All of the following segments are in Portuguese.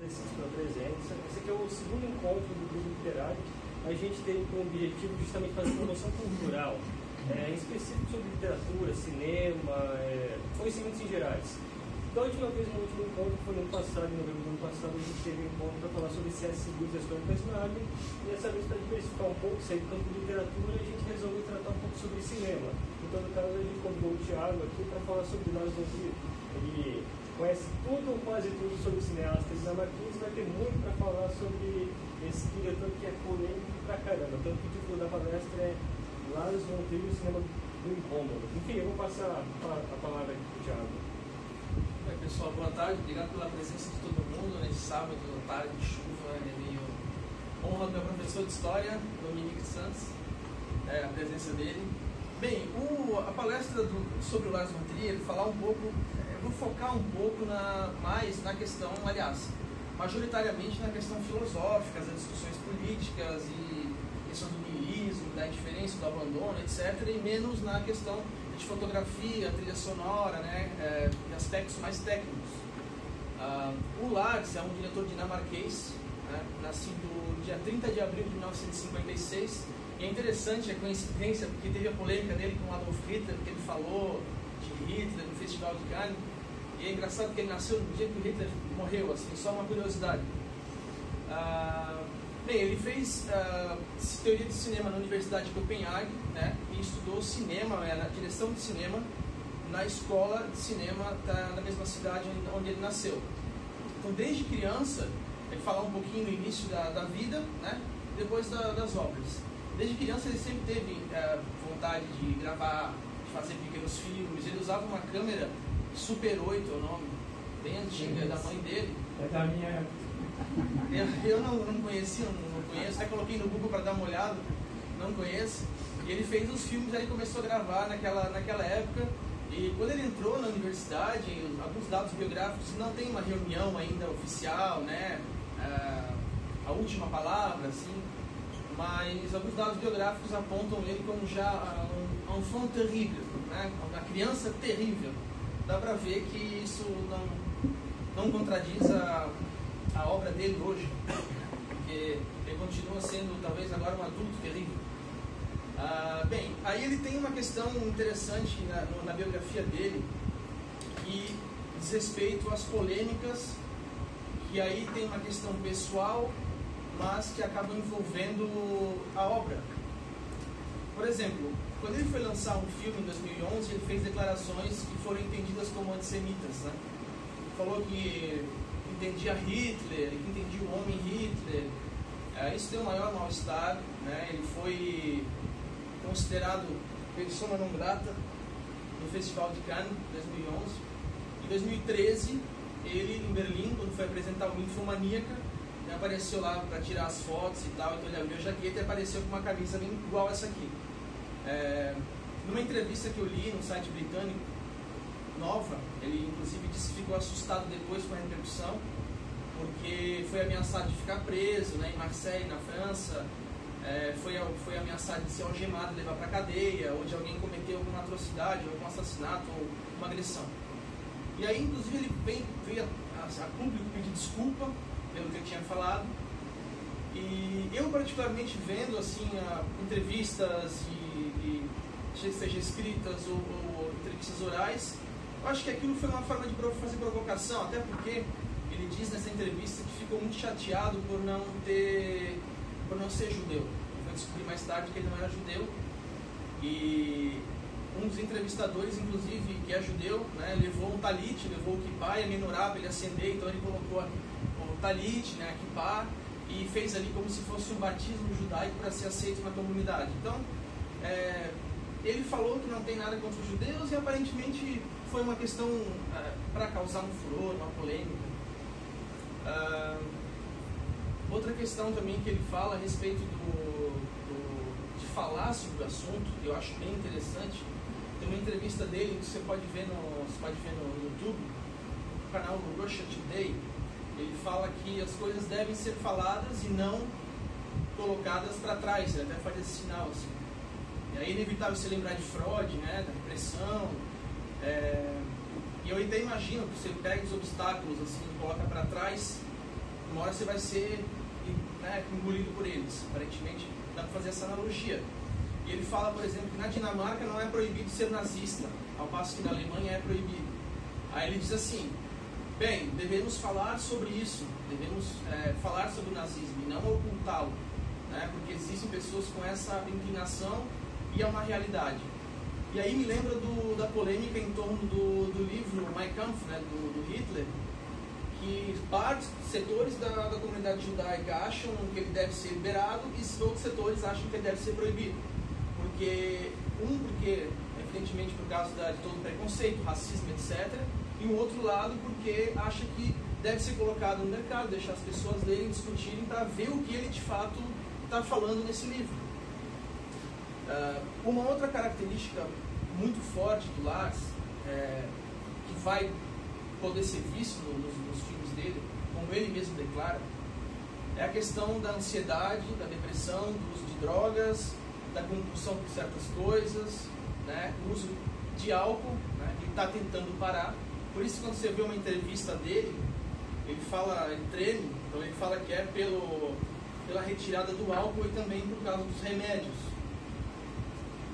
agradecidos pela presença. Esse aqui é o segundo encontro do grupo literário. A gente tem como objetivo justamente fazer promoção cultural, em específico sobre literatura, cinema, conhecimentos em gerais. Da última vez, no último encontro, foi no ano passado, em novembro do ano passado, a gente teve um encontro para falar sobre C.S. Lewis e as Crônicas de Nárnia. E dessa vez, para diversificar um pouco, sair do campo de literatura, a gente resolveu tratar um pouco sobre cinema. Então, no caso, a gente convidou o Thiago aqui para falar sobre Lars von Trier. Ele conhece tudo ou quase tudo sobre cineastas dinamarqueses, vai ter muito para falar sobre esse diretor que é polêmico pra caramba. Então, o título da palestra é Lars von Trier, o cinema do incômodo. Enfim, eu vou passar a palavra aqui para o Thiago. Oi, pessoal, boa tarde. Obrigado pela presença de todo mundo nesse sábado, tarde de chuva. É meio honra do meu professor de história, Dominique Santos, a presença dele. Bem, a palestra sobre o Lars von Trier, falar um pouco, eu vou focar um pouco mais na questão, aliás, majoritariamente na questão filosófica, as discussões políticas e questão do niilismo, da indiferença, do abandono, etc., e menos na questão de fotografia, trilha sonora, né, e aspectos mais técnicos. O Lars é um diretor dinamarquês, né, nascido dia 30 de abril de 1956, e é interessante a coincidência, porque teve a polêmica dele com Adolf Hitler, que ele falou de Hitler no Festival de Cannes, e é engraçado que ele nasceu no dia que o Hitler morreu, assim, só uma curiosidade. Bem, ele fez teoria de cinema na Universidade de Copenhague, né, e estudou cinema, na direção de cinema, na escola de cinema da mesma cidade onde ele nasceu. Então, desde criança, ele fala um pouquinho no início da vida, né, depois das obras. Desde criança ele sempre teve vontade de gravar, de fazer pequenos filmes. Ele usava uma câmera Super 8, é o nome, bem antiga, da mãe dele. É da minha época. Eu não conhecia, não conheço, até coloquei no Google para dar uma olhada, não conheço. E ele fez os filmes, aí ele começou a gravar naquela época. E quando ele entrou na universidade, alguns dados biográficos, não tem uma reunião ainda oficial, né, a última palavra, assim, mas alguns dados biográficos apontam ele como já um enfant terrível, né, uma criança terrível. Dá para ver que isso não contradiz a obra dele hoje, porque ele continua sendo talvez agora um adulto terrível. Bem, aí ele tem uma questão interessante na biografia dele, que diz respeito às polêmicas, que aí tem uma questão pessoal, mas que acabam envolvendo a obra. Por exemplo, quando ele foi lançar um filme em 2011, ele fez declarações que foram entendidas como antissemitas, né? Falou que entendia Hitler, que entendia o homem Hitler. Isso deu maior mal-estar, né? Ele foi considerado persona non grata no Festival de Cannes, 2011. Em 2013, ele, em Berlim, quando foi apresentar o Ninfomaníaca, apareceu lá para tirar as fotos e tal, então ele abriu a jaqueta e apareceu com uma camisa bem igual essa aqui. Numa entrevista que eu li no site britânico, Nova, ele inclusive disse que ficou assustado depois com a repercussão, porque foi ameaçado de ficar preso, né, em Marseille, na França, foi ameaçado de ser algemado, levar para a cadeia, ou de alguém cometer alguma atrocidade, ou algum assassinato, ou uma agressão. E aí, inclusive, ele veio a público pedir desculpa pelo que eu tinha falado. E eu, particularmente, vendo assim, entrevistas seja escritas ou entrevistas orais, eu acho que aquilo foi uma forma de fazer provocação, até porque ele diz nessa entrevista que ficou muito chateado por não ser judeu. Eu descobri mais tarde que ele não era judeu, e um dos entrevistadores, inclusive, que é judeu, né, levou um talit, levou o kippah e a menorá para ele acender, então ele colocou o talit, né, a kippah, e fez ali como se fosse um batismo judaico para ser aceito na comunidade. Então, ele falou que não tem nada contra os judeus, e aparentemente foi uma questão para causar um furor, uma polêmica. Outra questão também que ele fala a respeito de falar sobre o assunto, que eu acho bem interessante, tem uma entrevista dele que você pode ver no YouTube, no canal Russia Today. Ele fala que as coisas devem ser faladas e não colocadas para trás. Ele até faz esse sinal assim. E aí é inevitável você lembrar de Freud, né, da repressão. E eu até imagino que você pega os obstáculos assim, coloca para trás, uma hora você vai ser, né, engolido por eles. Aparentemente, dá para fazer essa analogia. E ele fala, por exemplo, que na Dinamarca não é proibido ser nazista, ao passo que na Alemanha é proibido. Aí ele diz assim: bem, devemos falar sobre isso, devemos falar sobre o nazismo e não ocultá-lo, né? Porque existem pessoas com essa inclinação e é uma realidade. E aí me lembra da polêmica em torno do livro Mein Kampf, né, do Hitler, que setores da comunidade judaica acham que ele deve ser liberado e outros setores acham que ele deve ser proibido. Porque evidentemente por causa de todo o preconceito, racismo, etc. E o outro lado porque acha que deve ser colocado no mercado, deixar as pessoas lerem, discutirem para ver o que ele de fato está falando nesse livro. Uma outra característica muito forte do Lars, que vai poder ser visto nos filmes dele, como ele mesmo declara, é a questão da ansiedade, da depressão, do uso de drogas, da compulsão por certas coisas, né, o uso de álcool, né, ele está tentando parar. Por isso, quando você vê uma entrevista dele, ele fala, ele treme, então ele fala que é pela retirada do álcool e também por causa dos remédios.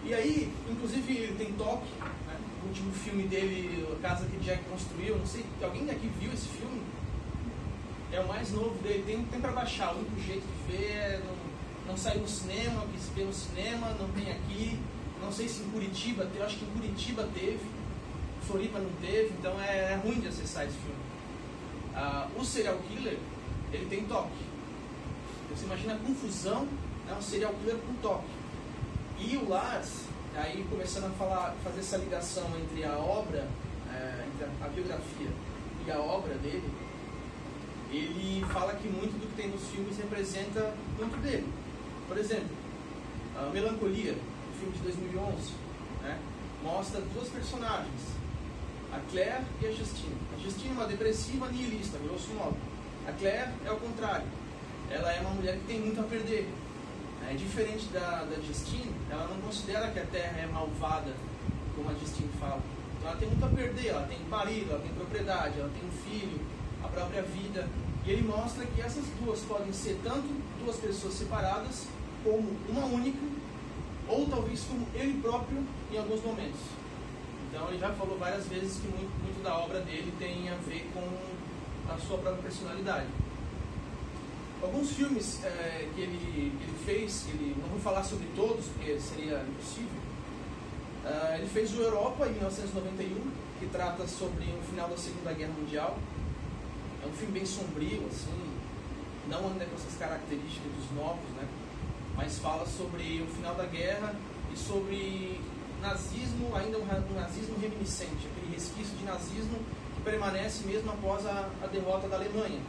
E aí, inclusive, ele tem toque, né, o último filme dele, A Casa que Jack Construiu, não sei, alguém aqui viu esse filme? É o mais novo dele, tem para baixar, o único jeito de ver é não sair no cinema, que se vê no cinema, não tem aqui, não sei se em Curitiba, eu acho que em Curitiba teve, Floripa não teve, então é ruim de acessar esse filme. O serial killer, ele tem toque. Você imagina a confusão, né, um serial killer com toque. E o Lars, aí começando a fazer essa ligação entre a obra, entre a biografia e a obra dele, ele fala que muito do que tem nos filmes representa muito dele. Por exemplo, a Melancolia, o filme de 2011, né, mostra duas personagens, a Claire e a Justine. A Justine é uma depressiva nihilista, grosso modo. A Claire é o contrário. Ela é uma mulher que tem muito a perder. É diferente da Justine, ela não considera que a Terra é malvada, como a Justine fala. Então ela tem muito a perder, ela tem marido, ela tem propriedade, ela tem um filho, a própria vida. E ele mostra que essas duas podem ser tanto duas pessoas separadas, como uma única, ou talvez como ele próprio em alguns momentos. Então ele já falou várias vezes que muito da obra dele tem a ver com a sua própria personalidade. Alguns filmes que ele fez, não vou falar sobre todos, porque seria impossível. Ele fez o Europa, em 1991, que trata sobre o final da Segunda Guerra Mundial. É um filme bem sombrio, assim, não anda com essas características dos novos, né? Mas fala sobre o final da guerra e sobre nazismo, ainda um nazismo reminiscente, aquele resquício de nazismo que permanece mesmo após a derrota da Alemanha.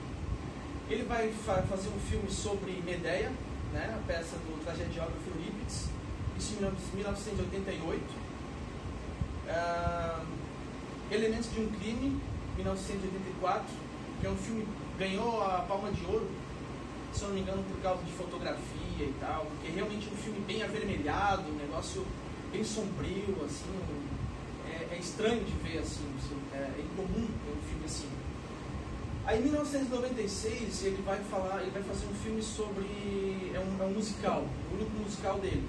Ele vai fazer um filme sobre Medeia, né, a peça do tragediógrafo Eurípides, isso em 1988. Elementos de um Crime, 1984, que é um filme que ganhou a Palma de Ouro, se eu não me engano, por causa de fotografia e tal, porque é realmente um filme bem avermelhado, um negócio bem sombrio, assim, é estranho de ver, assim, é incomum ver um filme assim. Aí em 1996 ele vai fazer um filme sobre, é um musical, o único musical dele,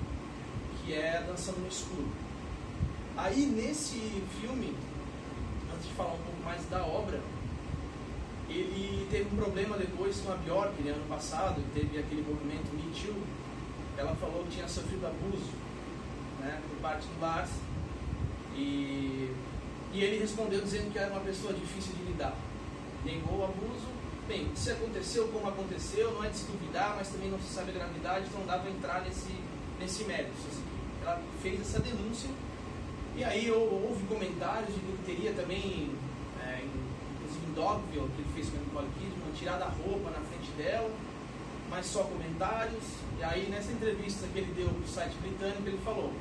que é Dançando no Escuro. Aí nesse filme, antes de falar um pouco mais da obra, ele teve um problema depois com a Björk, né, ano passado, teve aquele movimento Me Too. Ela falou que tinha sofrido abuso, né, por parte do Lars, e ele respondeu dizendo que era uma pessoa difícil de lidar. Negou o abuso. Bem, se aconteceu como aconteceu, não é de se duvidar, mas também não se sabe a gravidade, então não dá para entrar nesse mérito. Ela fez essa denúncia, e aí houve comentários de que ele teria também, inclusive em Dogville, que ele fez com a Nicole Kidman, tirado a roupa na frente dela, mas só comentários. E aí nessa entrevista que ele deu para o site britânico, ele falou: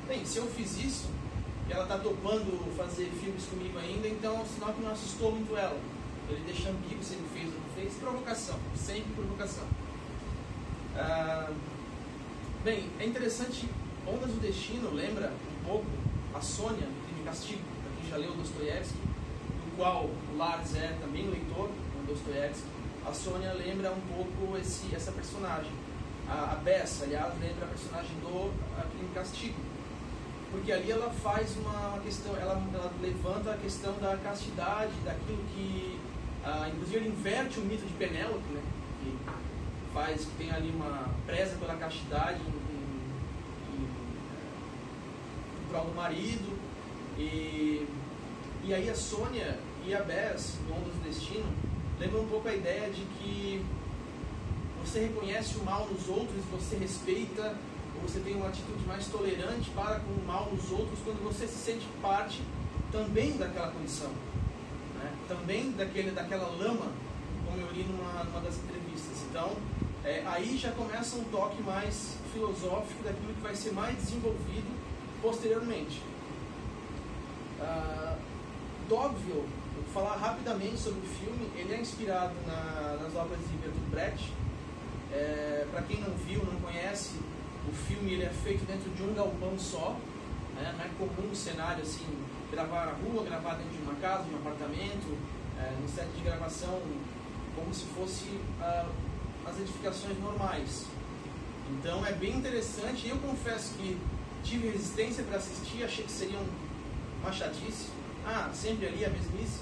bem, se eu fiz isso, e ela está topando fazer filmes comigo ainda, então sinal que não assustou muito ela. Ele deixa ambíguo se ele fez ou não fez. Provocação, sempre provocação. Bem, é interessante, Ondas do Destino lembra um pouco a Sônia, do Crime e Castigo, para quem já leu Dostoiévski, do qual o Lars é também um leitor, do Dostoiévski. a Sônia lembra um pouco essa personagem. A Bess, aliás, lembra a personagem do Crime e Castigo. Porque ali ela faz uma questão, ela levanta a questão da castidade, daquilo que... inclusive ele inverte o mito de Penélope, né? Que tem ali uma preza pela castidade em prol do marido. E aí a Sônia e a Bess, no Ondas do Destino, lembram um pouco a ideia de que você reconhece o mal nos outros, você respeita, ou você tem uma atitude mais tolerante para com o mal nos outros quando você se sente parte também daquela condição, né? Também daquela lama, como eu li numa das entrevistas. Então, aí já começa um toque mais filosófico daquilo que vai ser mais desenvolvido posteriormente. Dogville, vou falar rapidamente sobre o filme. Ele é inspirado nas obras de Bertolt Brecht. Para quem não viu, não conhece, o filme ele é feito dentro de um galpão só, né? Não é comum o cenário assim, gravar na rua, gravar dentro de uma casa, de um apartamento, no set de gravação, como se fosse as edificações normais. Então é bem interessante. Eu confesso que tive resistência para assistir, achei que seria uma chatice. Sempre ali a mesmice.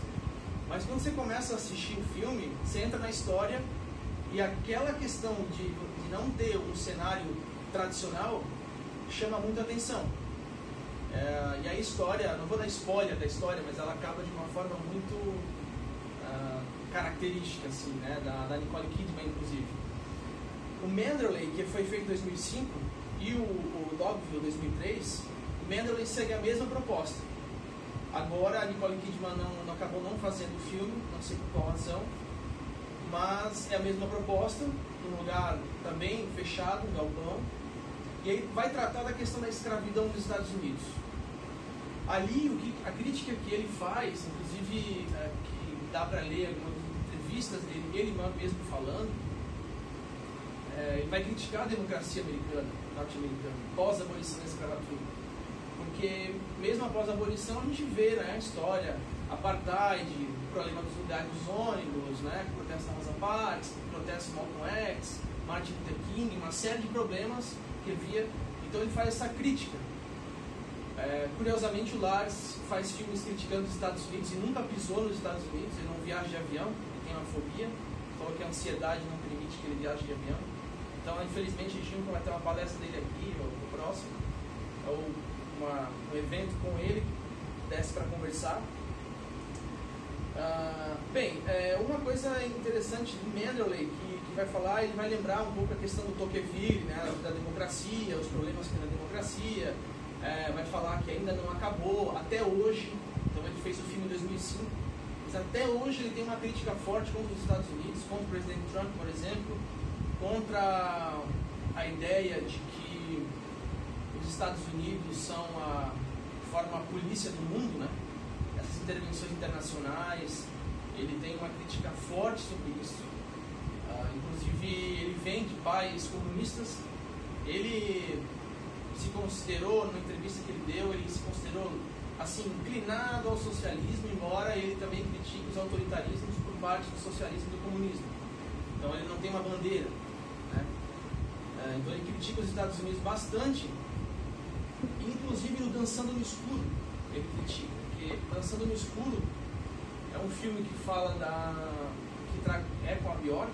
Mas quando você começa a assistir o filme, você entra na história e aquela questão de não ter um cenário tradicional chama muita atenção. E a história, não vou dar spoiler da história, mas ela acaba de uma forma muito característica, assim, né, da Nicole Kidman, inclusive. O Manderley, que foi feito em 2005, e o Dogville, 2003, o Manderley segue a mesma proposta. Agora a Nicole Kidman acabou não fazendo o filme, não sei por qual razão, mas é a mesma proposta, um lugar também fechado, um galpão, e aí vai tratar da questão da escravidão nos Estados Unidos. Ali, a crítica que ele faz, inclusive que dá para ler algumas entrevistas dele, ele mesmo falando, ele vai criticar a democracia americana, norte-americana, pós-abolição da escravatura. Porque mesmo após a abolição a gente vê, né, a história, apartheid, o problema dos lugares dos ônibus, né, protesto na Rosa Parks, protesto Malcolm X, Martin Luther King, uma série de problemas que havia. Então ele faz essa crítica. Curiosamente o Lars faz filmes criticando os Estados Unidos e nunca pisou nos Estados Unidos, ele não viaja de avião, ele tem uma fobia, falou que a ansiedade não permite que ele viaje de avião. Então infelizmente a gente nunca vai ter uma palestra dele aqui, ou no próximo, ou um evento com ele que desse para conversar. Uma coisa interessante do Manderley que vai falar, ele vai lembrar um pouco a questão do Tocqueville, né, da democracia, os problemas que tem na democracia, vai falar que ainda não acabou, até hoje. Então ele fez o filme em 2005, mas até hoje ele tem uma crítica forte contra os Estados Unidos, contra o presidente Trump, por exemplo, contra a ideia de que os Estados Unidos formam a polícia do mundo, né? Essas intervenções internacionais, ele tem uma crítica forte sobre isso. Inclusive, ele vem de pais comunistas. Ele se considerou, numa entrevista que ele deu, ele se considerou assim, inclinado ao socialismo, embora ele também critique os autoritarismos por parte do socialismo e do comunismo. Então, ele não tem uma bandeira, né? Então, ele critica os Estados Unidos bastante. Inclusive no Dançando no Escuro ele critica, porque Dançando no Escuro é um filme que fala com a Bjork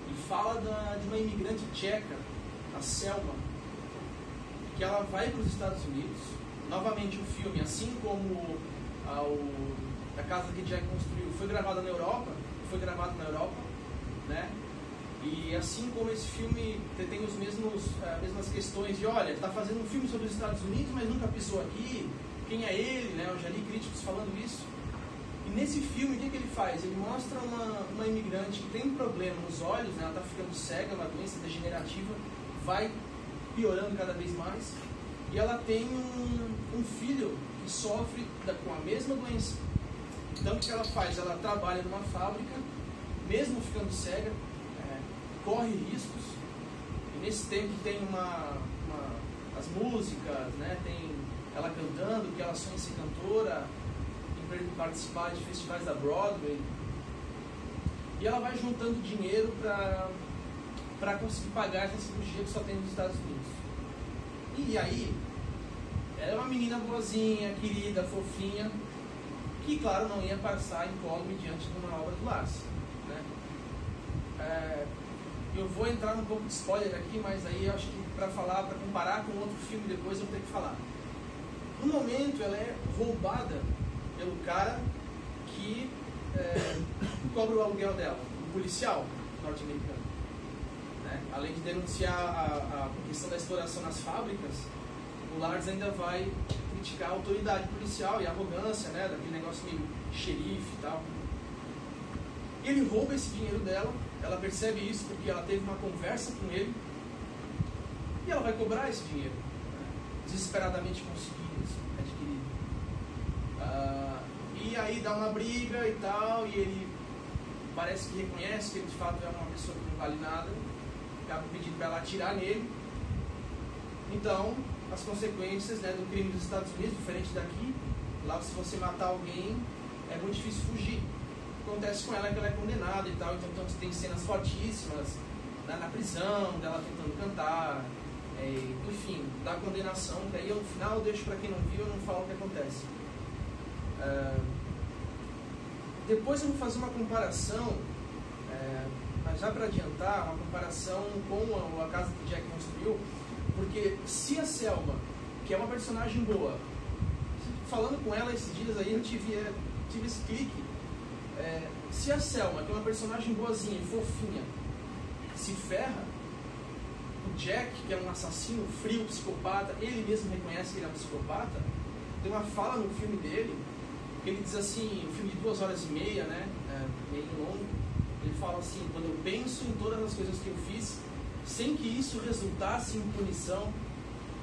e fala de uma imigrante tcheca, a Selma, que ela vai para os Estados Unidos. Novamente o filme, assim como a Casa que Jack construiu, foi gravado na Europa, né? E assim como esse filme tem as mesmas questões de, olha, está fazendo um filme sobre os Estados Unidos, mas nunca pisou aqui, quem é ele, né? Eu já li críticos falando isso. E nesse filme, o que ele faz? Ele mostra uma imigrante que tem um problema nos olhos, né? Ela está ficando cega, uma doença degenerativa, vai piorando cada vez mais, e ela tem um filho que sofre com a mesma doença. Então o que ela faz? Ela trabalha numa fábrica, mesmo ficando cega, corre riscos, e nesse tempo tem as músicas, né? Tem ela cantando, que ela sonha em ser cantora, em participar de festivais da Broadway. E ela vai juntando dinheiro para conseguir pagar essa cirurgia que só tem nos Estados Unidos. E aí, ela é uma menina boazinha, querida, fofinha, que, claro, não ia passar incólume diante de uma obra do Lars, né? Eu vou entrar num pouco de spoiler aqui, mas aí eu acho que para comparar com outro filme depois eu vou ter que falar. No momento, ela é roubada pelo cara que cobra o aluguel dela, o policial norte-americano, né? Além de denunciar a questão da exploração nas fábricas, o Lars ainda vai criticar a autoridade policial e a arrogância, né, daquele negócio meio xerife e tal. E ele rouba esse dinheiro dela, ela percebe isso porque ela teve uma conversa com ele, e ela vai cobrar esse dinheiro, né, desesperadamente adquirido. E aí dá uma briga e tal, e ele parece que reconhece que ele de fato é uma pessoa que não vale nada, acaba pedindo para ela atirar nele. Então, as consequências, né, do crime dos Estados Unidos, diferente daqui, lá se você matar alguém é muito difícil fugir. Acontece com ela que ela é condenada e tal, então tem cenas fortíssimas, né, na prisão, dela tentando cantar, enfim, da condenação, que aí no final eu deixo para quem não viu, eu não falo o que acontece. Depois eu vou fazer uma comparação, mas já para adiantar, uma comparação com a casa que Jack construiu, porque se a Selma, que é uma personagem boa, falando com ela esses dias aí eu tive esse clique, se a Selma, que é uma personagem boazinha e fofinha, se ferra, o Jack, que é um assassino frio, psicopata, ele mesmo reconhece que ele é um psicopata. Tem uma fala no filme dele, que ele diz assim, um filme de 2 horas e meia, né, meio longo, ele fala assim: quando eu penso em todas as coisas que eu fiz, sem que isso resultasse em punição,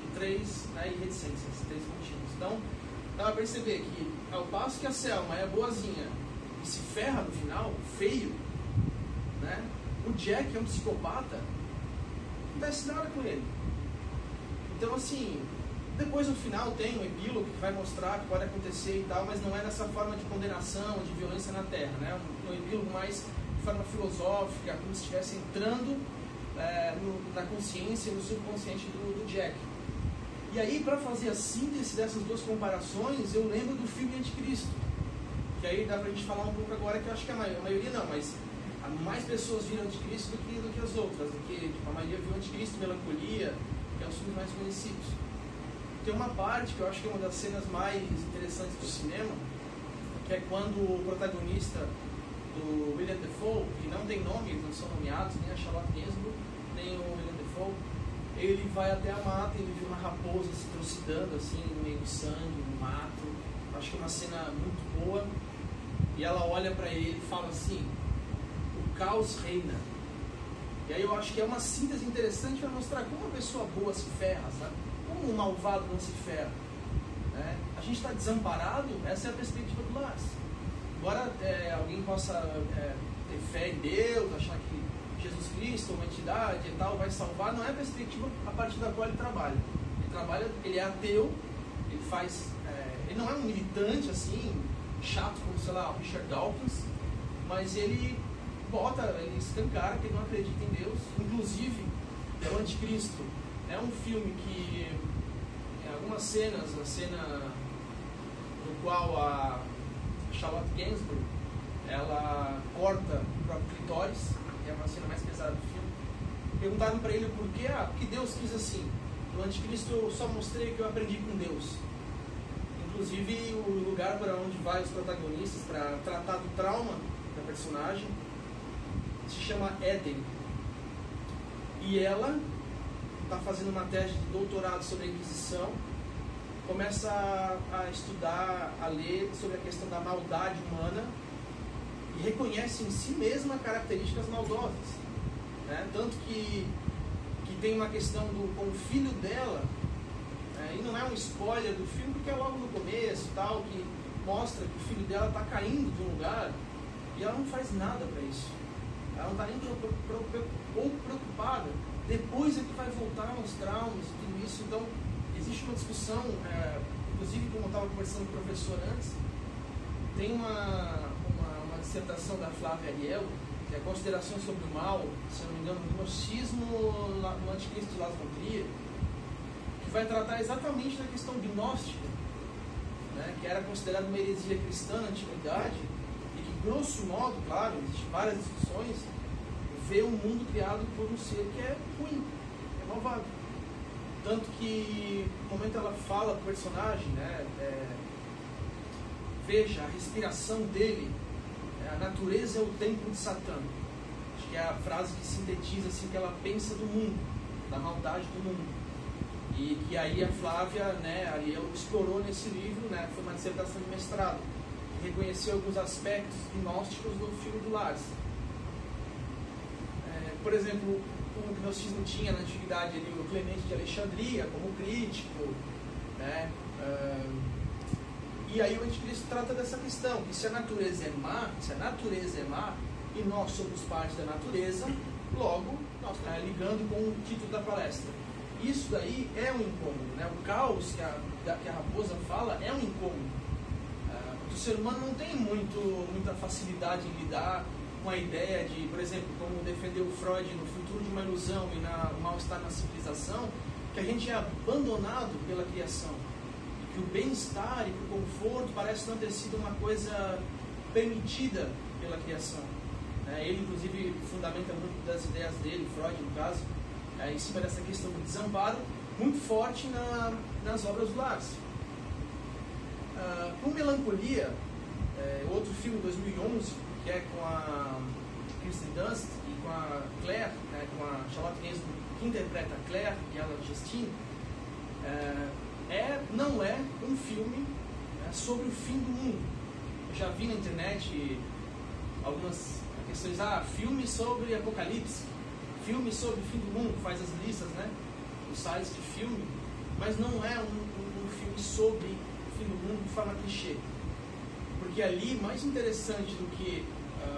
e 3 reticências, 3 motivos. Então, dá pra perceber que, ao passo que a Selma é boazinha e se ferra no final, feio, né, o Jack é um psicopata, não acontece nada com ele. Então, assim, depois no final tem um epílogo que vai mostrar que pode acontecer e tal, mas não é dessa forma de condenação, de violência na Terra, né? Um epílogo mais de forma filosófica, como se estivesse entrando na consciência e no subconsciente do Jack. E aí, para fazer a síntese dessas duas comparações, eu lembro do filme Anticristo, que aí dá pra gente falar um pouco agora, que eu acho que a maioria não, mas mais pessoas viram Anticristo do que as outras, a maioria viu Anticristo, Melancolia, que é um dos filmes mais conhecidos. Tem uma parte que eu acho que é uma das cenas mais interessantes do cinema, que é quando o protagonista do William Dafoe, que não tem nome, eles não são nomeados, nem a Charlotte Gainsbourg, nem o William Dafoe, ele vai até a mata e ele vê uma raposa se trucidando assim, no meio do sangue, no mato. Acho que é uma cena muito boa. E ela olha para ele e fala assim: o caos reina. E aí eu acho que é uma síntese interessante para mostrar como uma pessoa boa se ferra, sabe? Como um malvado não se ferra, né? A gente está desamparado, essa é a perspectiva do Lars. Embora alguém possa ter fé em Deus, achar que Jesus Cristo, uma entidade e tal, vai salvar, não é a perspectiva a partir da qual ele trabalha. Ele é ateu, ele não é um militante assim, chato como, sei lá, o Richard Dawkins, mas ele escancara que ele não acredita em Deus. Inclusive, o Anticristo é um filme que, em algumas cenas, a cena no qual a Charlotte Gainsbourg, ela corta o próprio clitóris, que é uma cena mais pesada do filme. Perguntaram para ele o porquê. Porque Deus quis assim. No Anticristo eu só mostrei que eu aprendi com Deus. Inclusive o lugar para onde vai os protagonistas para tratar do trauma da personagem se chama Éden. E ela está fazendo uma tese de doutorado sobre a Inquisição, começa a estudar, a ler sobre a questão da maldade humana e reconhece em si mesma características maldosas, né? Tanto que tem uma questão com o filho dela, e não é um spoiler do filme, porque é logo no começo, tal, que mostra que o filho dela está caindo de um lugar e ela não faz nada para isso. Ela não está nem preocupada. Depois é que vai voltar os traumas e tudo isso. Então, existe uma discussão, inclusive como eu estava conversando com o professor antes, tem uma dissertação da Flávia Ariel que é a consideração sobre o mal, se não me engano, no gnosticismo, no Anticristo de Las von Trier, que vai tratar exatamente da questão gnóstica, né, que era considerada uma heresia cristã na antiguidade, e que, grosso modo, claro, existem várias discussões, vê um mundo criado por um ser que é ruim, é malvado. Tanto que, no momento ela fala para o personagem, né, veja a respiração dele, a natureza é o templo de Satã. Acho que é a frase que sintetiza assim, que ela pensa do mundo, da maldade do mundo. E que aí a Flávia, né, Ariel, explorou nesse livro, né, foi uma dissertação de mestrado, que reconheceu alguns aspectos gnósticos do filme do Lars. Por exemplo, o gnosticismo tinha na antiguidade ali, o Clemente de Alexandria como crítico, né? E aí o Anticristo trata dessa questão, que se a natureza é má, e nós somos parte da natureza, logo, ligando com o título da palestra, isso daí é um incômodo, né? O caos que a Raposa fala é um incômodo. O ser humano não tem muita facilidade em lidar com a ideia de, por exemplo, como defendeu Freud no Futuro de uma Ilusão e o Mal-Estar na Civilização, que a gente é abandonado pela criação. Que o bem-estar e o conforto parece não ter sido uma coisa permitida pela criação. Ele, inclusive, fundamenta muito das ideias dele, Freud, no caso, em cima dessa questão do desamparo, muito forte nas obras do Lars. Com Melancolia, outro filme de 2011, que é com a Kirsten Dunst e com a Claire, né, com a Charlotte Gainsbourg, que interpreta a Claire e ela Justine, não é um filme sobre o fim do mundo. Eu já vi na internet algumas questões, filme sobre apocalipse, filme sobre o fim do mundo, faz as listas, né, os sites de filme, mas não é um filme sobre o fim do mundo de forma clichê. Porque ali, mais interessante do que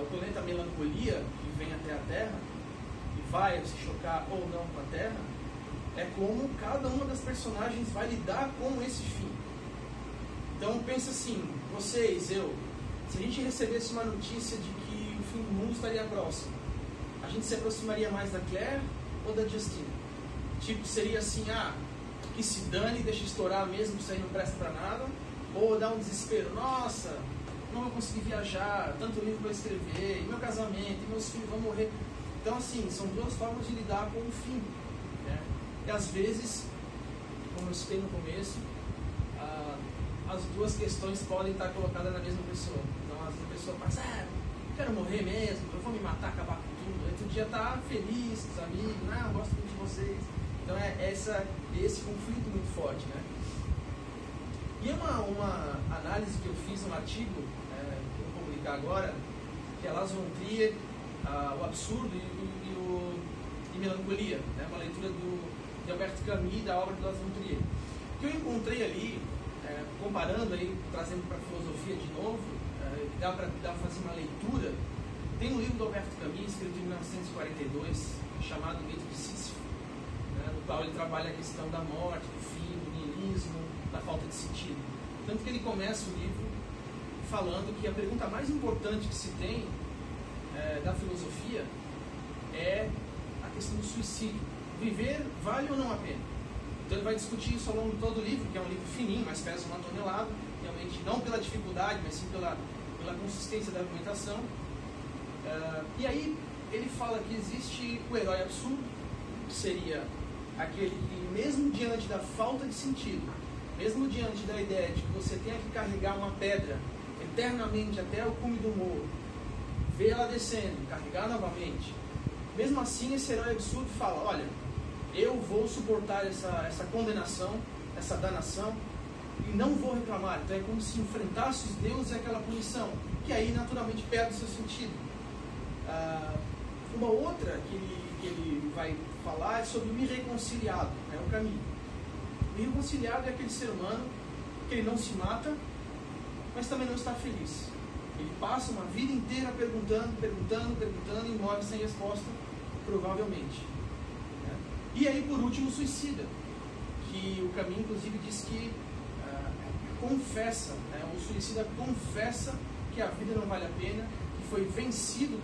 o planeta Melancolia, que vem até a Terra, e vai se chocar ou não com a Terra, é como cada uma das personagens vai lidar com esse fim. Então pensa assim, vocês, eu, se a gente recebesse uma notícia de que o fim do mundo estaria próximo, a gente se aproximaria mais da Claire ou da Justine? Tipo, seria assim, que se dane, deixa estourar mesmo, isso aí não presta pra nada, ou dá um desespero, nossa, não vou conseguir viajar, tanto livro para escrever, e meu casamento, e meus filhos vão morrer. Então assim, são duas formas de lidar com o fim, né? E às vezes, como eu citei no começo, as duas questões podem estar colocadas na mesma pessoa. Então às vezes a pessoa pensa, quero morrer mesmo, eu vou me matar, acabar com tudo. Aí outro dia tá feliz com os amigos, eu gosto muito de vocês. Então esse conflito muito forte, né? E uma análise que eu fiz num artigo, que eu vou publicar agora, que é Las von Trier, o absurdo e Melancolia, né? Uma leitura de Albert Camus da obra de Las von Trier. O que eu encontrei ali, comparando aí, trazendo para a filosofia de novo, que dá para fazer uma leitura, tem um livro do Albert Camus, escrito em 1942, chamado Mito de Sísifo, né? No qual ele trabalha a questão da morte, do fim, do niilismo, da falta de sentido. Tanto que ele começa o livro falando que a pergunta mais importante que se tem da filosofia é a questão do suicídio. Viver vale ou não a pena? Então ele vai discutir isso ao longo de todo o livro, que é um livro fininho, mas pesa 1 tonelada, realmente não pela dificuldade, mas sim pela consistência da argumentação. E aí ele fala que existe o herói absurdo, que seria aquele que, mesmo diante da falta de sentido, mesmo diante da ideia de que você tenha que carregar uma pedra eternamente até o cume do morro, ver ela descendo, carregar novamente, mesmo assim esse herói absurdo fala, olha, eu vou suportar essa condenação, essa danação, e não vou reclamar. Então é como se enfrentasse os deuses e aquela punição, que aí naturalmente perde o seu sentido. Uma outra que ele vai falar é sobre o irreconciliado, o Camus. O irreconciliado é aquele ser humano que ele não se mata, mas também não está feliz. Ele passa uma vida inteira perguntando e morre sem resposta, provavelmente. E aí, por último, o suicida, que o Camus, inclusive, diz que confessa, o suicida confessa que a vida não vale a pena, que foi vencido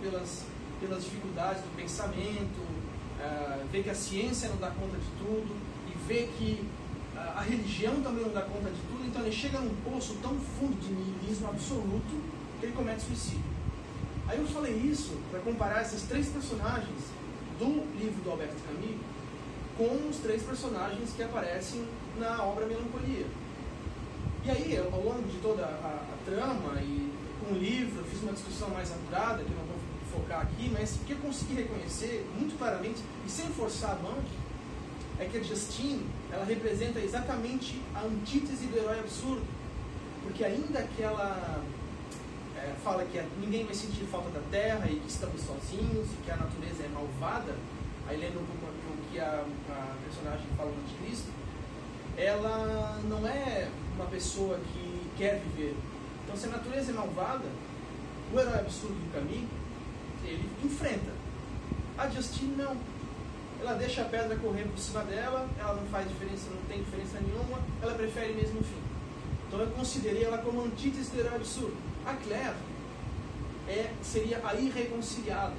pelas dificuldades do pensamento, vê que a ciência não dá conta de tudo, e vê que a religião também não dá conta de tudo, então ele chega num poço tão fundo de niilismo absoluto que ele comete suicídio. Aí eu falei isso para comparar esses 3 personagens do livro do Albert Camus com os 3 personagens que aparecem na obra Melancolia. E aí, ao longo de toda a trama e com o livro, eu fiz uma discussão mais apurada, que eu não vou focar aqui, mas o que eu consegui reconhecer muito claramente, e sem forçar a mão, é que a Justine, ela representa exatamente a antítese do herói absurdo. Porque ainda que ela fala que ninguém vai sentir falta da terra e que estamos sozinhos e que a natureza é malvada, aí lembra um pouco o que a personagem fala no Anticristo, ela não é uma pessoa que quer viver. Então, se a natureza é malvada, o herói absurdo do Camus, ele enfrenta. A Justine não. Ela deixa a pedra correr por cima dela, ela não faz diferença, não tem diferença nenhuma, ela prefere mesmo o fim. Então eu considerei ela como antítese do herói absurdo. A Claire seria a irreconciliada,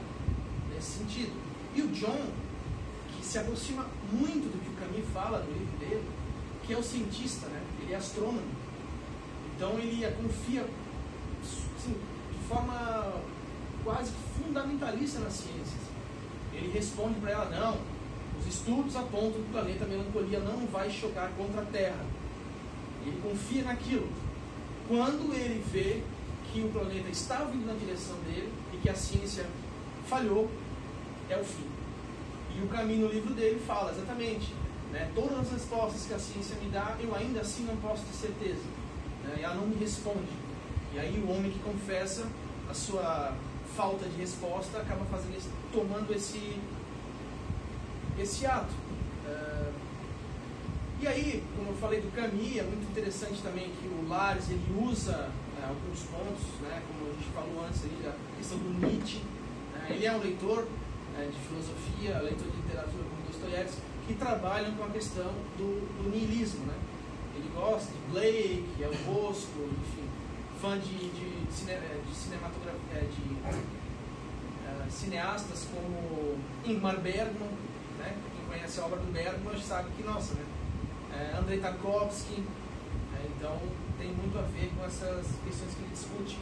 nesse sentido. E o John, que se aproxima muito do que o Camus fala no livro dele, que é o cientista, né? Ele é astrônomo. Então ele confia assim, de forma quase fundamentalista nas ciências. Ele responde para ela, não, os estudos apontam que o planeta Melancolia não vai chocar contra a Terra. Ele confia naquilo. Quando ele vê que o planeta está vindo na direção dele e que a ciência falhou, é o fim. E o Camus no livro dele fala exatamente, né, todas as respostas que a ciência me dá, eu ainda assim não posso ter certeza. E ela não me responde. E aí o homem que confessa a sua falta de resposta acaba tomando esse ato. E aí, como eu falei do Camus, é muito interessante também que o Lars ele usa alguns pontos, né, como a gente falou antes ali, da questão do Nietzsche. Ele é um leitor de filosofia, leitor de literatura como Dostoiévski, que trabalham com a questão do niilismo, né? Ele gosta de Blake, El Bosco, enfim, fã de cinematografia, de cineastas como Ingmar Bergman, né? Quem conhece a obra do Bergman sabe que, nossa, né? Andrei Tarkovsky, então tem muito a ver com essas questões que ele discute.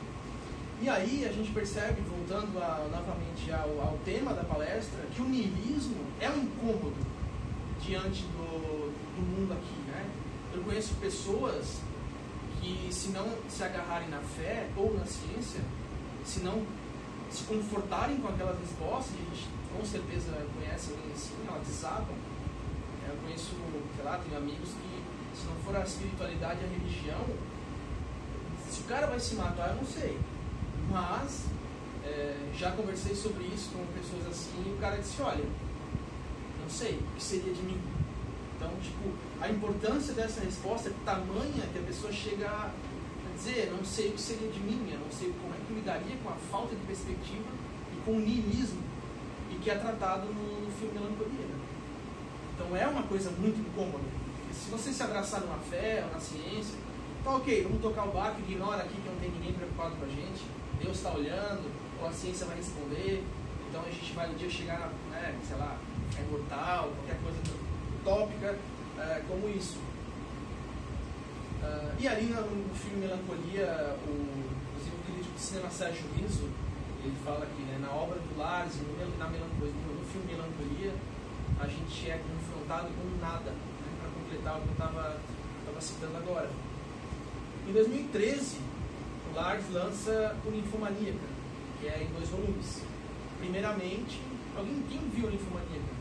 E aí a gente percebe, voltando novamente ao tema da palestra, que o niilismo é um incômodo diante do mundo aqui, né? Eu conheço pessoas que, se não se agarrarem na fé ou na ciência, se não se confortarem com aquelas respostas, e a gente com certeza conhece alguém assim, elas desabam. Eu conheço, sei lá, tenho amigos que, se não for a espiritualidade e a religião, se o cara vai se matar, eu não sei. Mas, já conversei sobre isso com pessoas assim, e o cara disse, olha, não sei, o que seria de mim? Então, tipo, a importância dessa resposta é tamanha que a pessoa chega a dizer, não sei o que seria de mim, eu não sei como é que eu lidaria com a falta de perspectiva e com o niilismo, e que é tratado no filme Melancolia, né? Então é uma coisa muito incômoda. Se você se abraçar numa fé ou na ciência, tá ok, vamos tocar o barco, ignora aqui que não tem ninguém preocupado com a gente, Deus está olhando, ou a ciência vai responder, então a gente vai um dia chegar, né, sei lá, é imortal, qualquer coisa utópica como isso. E ali no filme Melancolia, inclusive o crítico de cinema Sérgio Rizzo, ele fala que, né, na obra do Lars, no filme Melancolia, a gente é confrontado com nada, né, para completar o que eu estava citando agora. Em 2013, o Lars lança o Ninfomaníaca, que é em 2 volumes. Primeiramente, quem viu o Ninfomaníaca?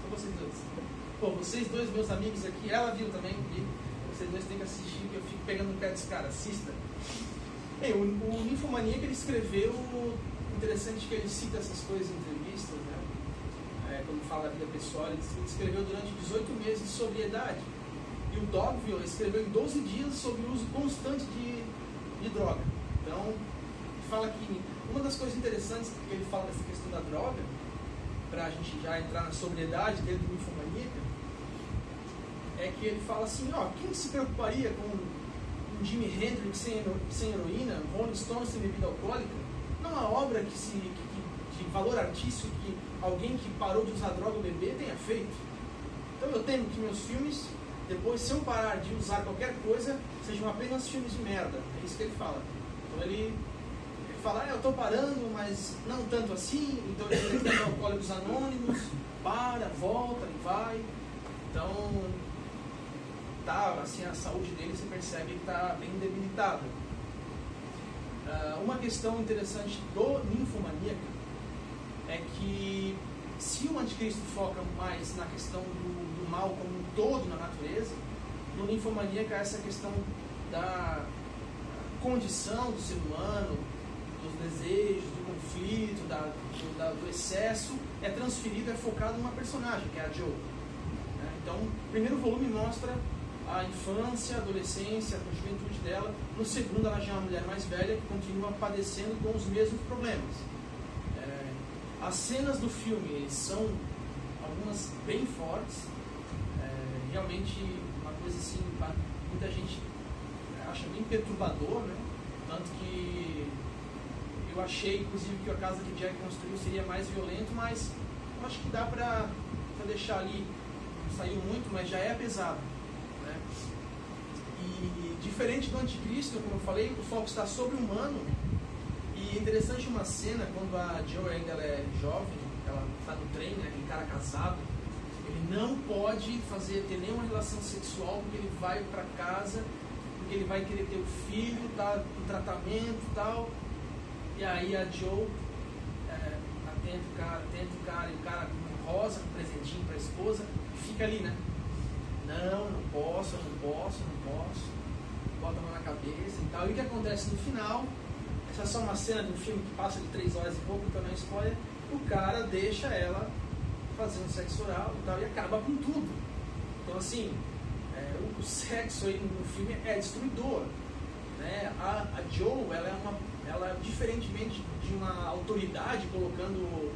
Só vocês dois. Pô, vocês dois, meus amigos aqui, ela viu também, e vocês dois têm que assistir, que eu fico pegando no pé desse cara, assista. Bem, o Ninfomaníaca, ele escreveu, interessante que ele cita essas coisas em entrevistas, né? Quando fala da vida pessoal, ele escreveu durante 18 meses de sobriedade. E o Dogville escreveu em 12 dias sobre o uso constante de droga. Então, ele fala que uma das coisas interessantes que ele fala dessa questão da droga, para a gente já entrar na sobriedade dele do Ninfomaníaca, é que ele fala assim, ó, quem se preocuparia com um Jimi Hendrix sem heroína, Rolling Stones sem bebida alcoólica? Não há obra de valor artístico que alguém que parou de usar droga ou beber tenha feito. Então eu temo que meus filmes, depois, se eu parar de usar qualquer coisa, sejam apenas filmes de merda. É isso que ele fala. Então ele fala, eu estou parando, mas não tanto assim. Então ele tem Alcoólicos Anônimos, para, volta e vai. Então, tá, assim, a saúde dele, você percebe que está bem debilitada. Uma questão interessante do Ninfomaníaca é que se o Anticristo foca mais na questão do mal como um todo na natureza, no Ninfomaníaca essa questão da condição do ser humano, dos desejos, do conflito, do excesso, é transferido, é focado numa personagem, que é a Joe. Então, o primeiro volume mostra a infância, a adolescência, a juventude dela. No segundo, ela já é uma mulher mais velha que continua padecendo com os mesmos problemas. As cenas do filme são algumas bem fortes, realmente uma coisa assim, muita gente acha bem perturbador, né? Tanto que eu achei, inclusive, que a casa que Jack construiu seria mais violento, mas eu acho que dá pra deixar ali, não saiu muito, mas já é pesado, né? E diferente do Anticristo, como eu falei, o foco está sobre o humano. E é interessante uma cena, quando a Joe ainda é jovem, ela está no trem, né, aquele cara casado, ele não pode ter nenhuma relação sexual porque ele vai para casa, porque ele vai querer ter o filho, tá em tratamento e tal. E aí a Joe atende o cara, e o cara rosa um presentinho para a esposa, e fica ali, né? Não posso. Bota a mão na cabeça e tal. E o que acontece no final? Essa é só uma cena de um filme que passa de 3 horas e pouco, então não é spoiler. O cara deixa ela fazendo sexo oral e tal, e acaba com tudo. Então, assim, o sexo aí no filme é destruidor, né? A Joe, ela diferentemente de uma autoridade colocando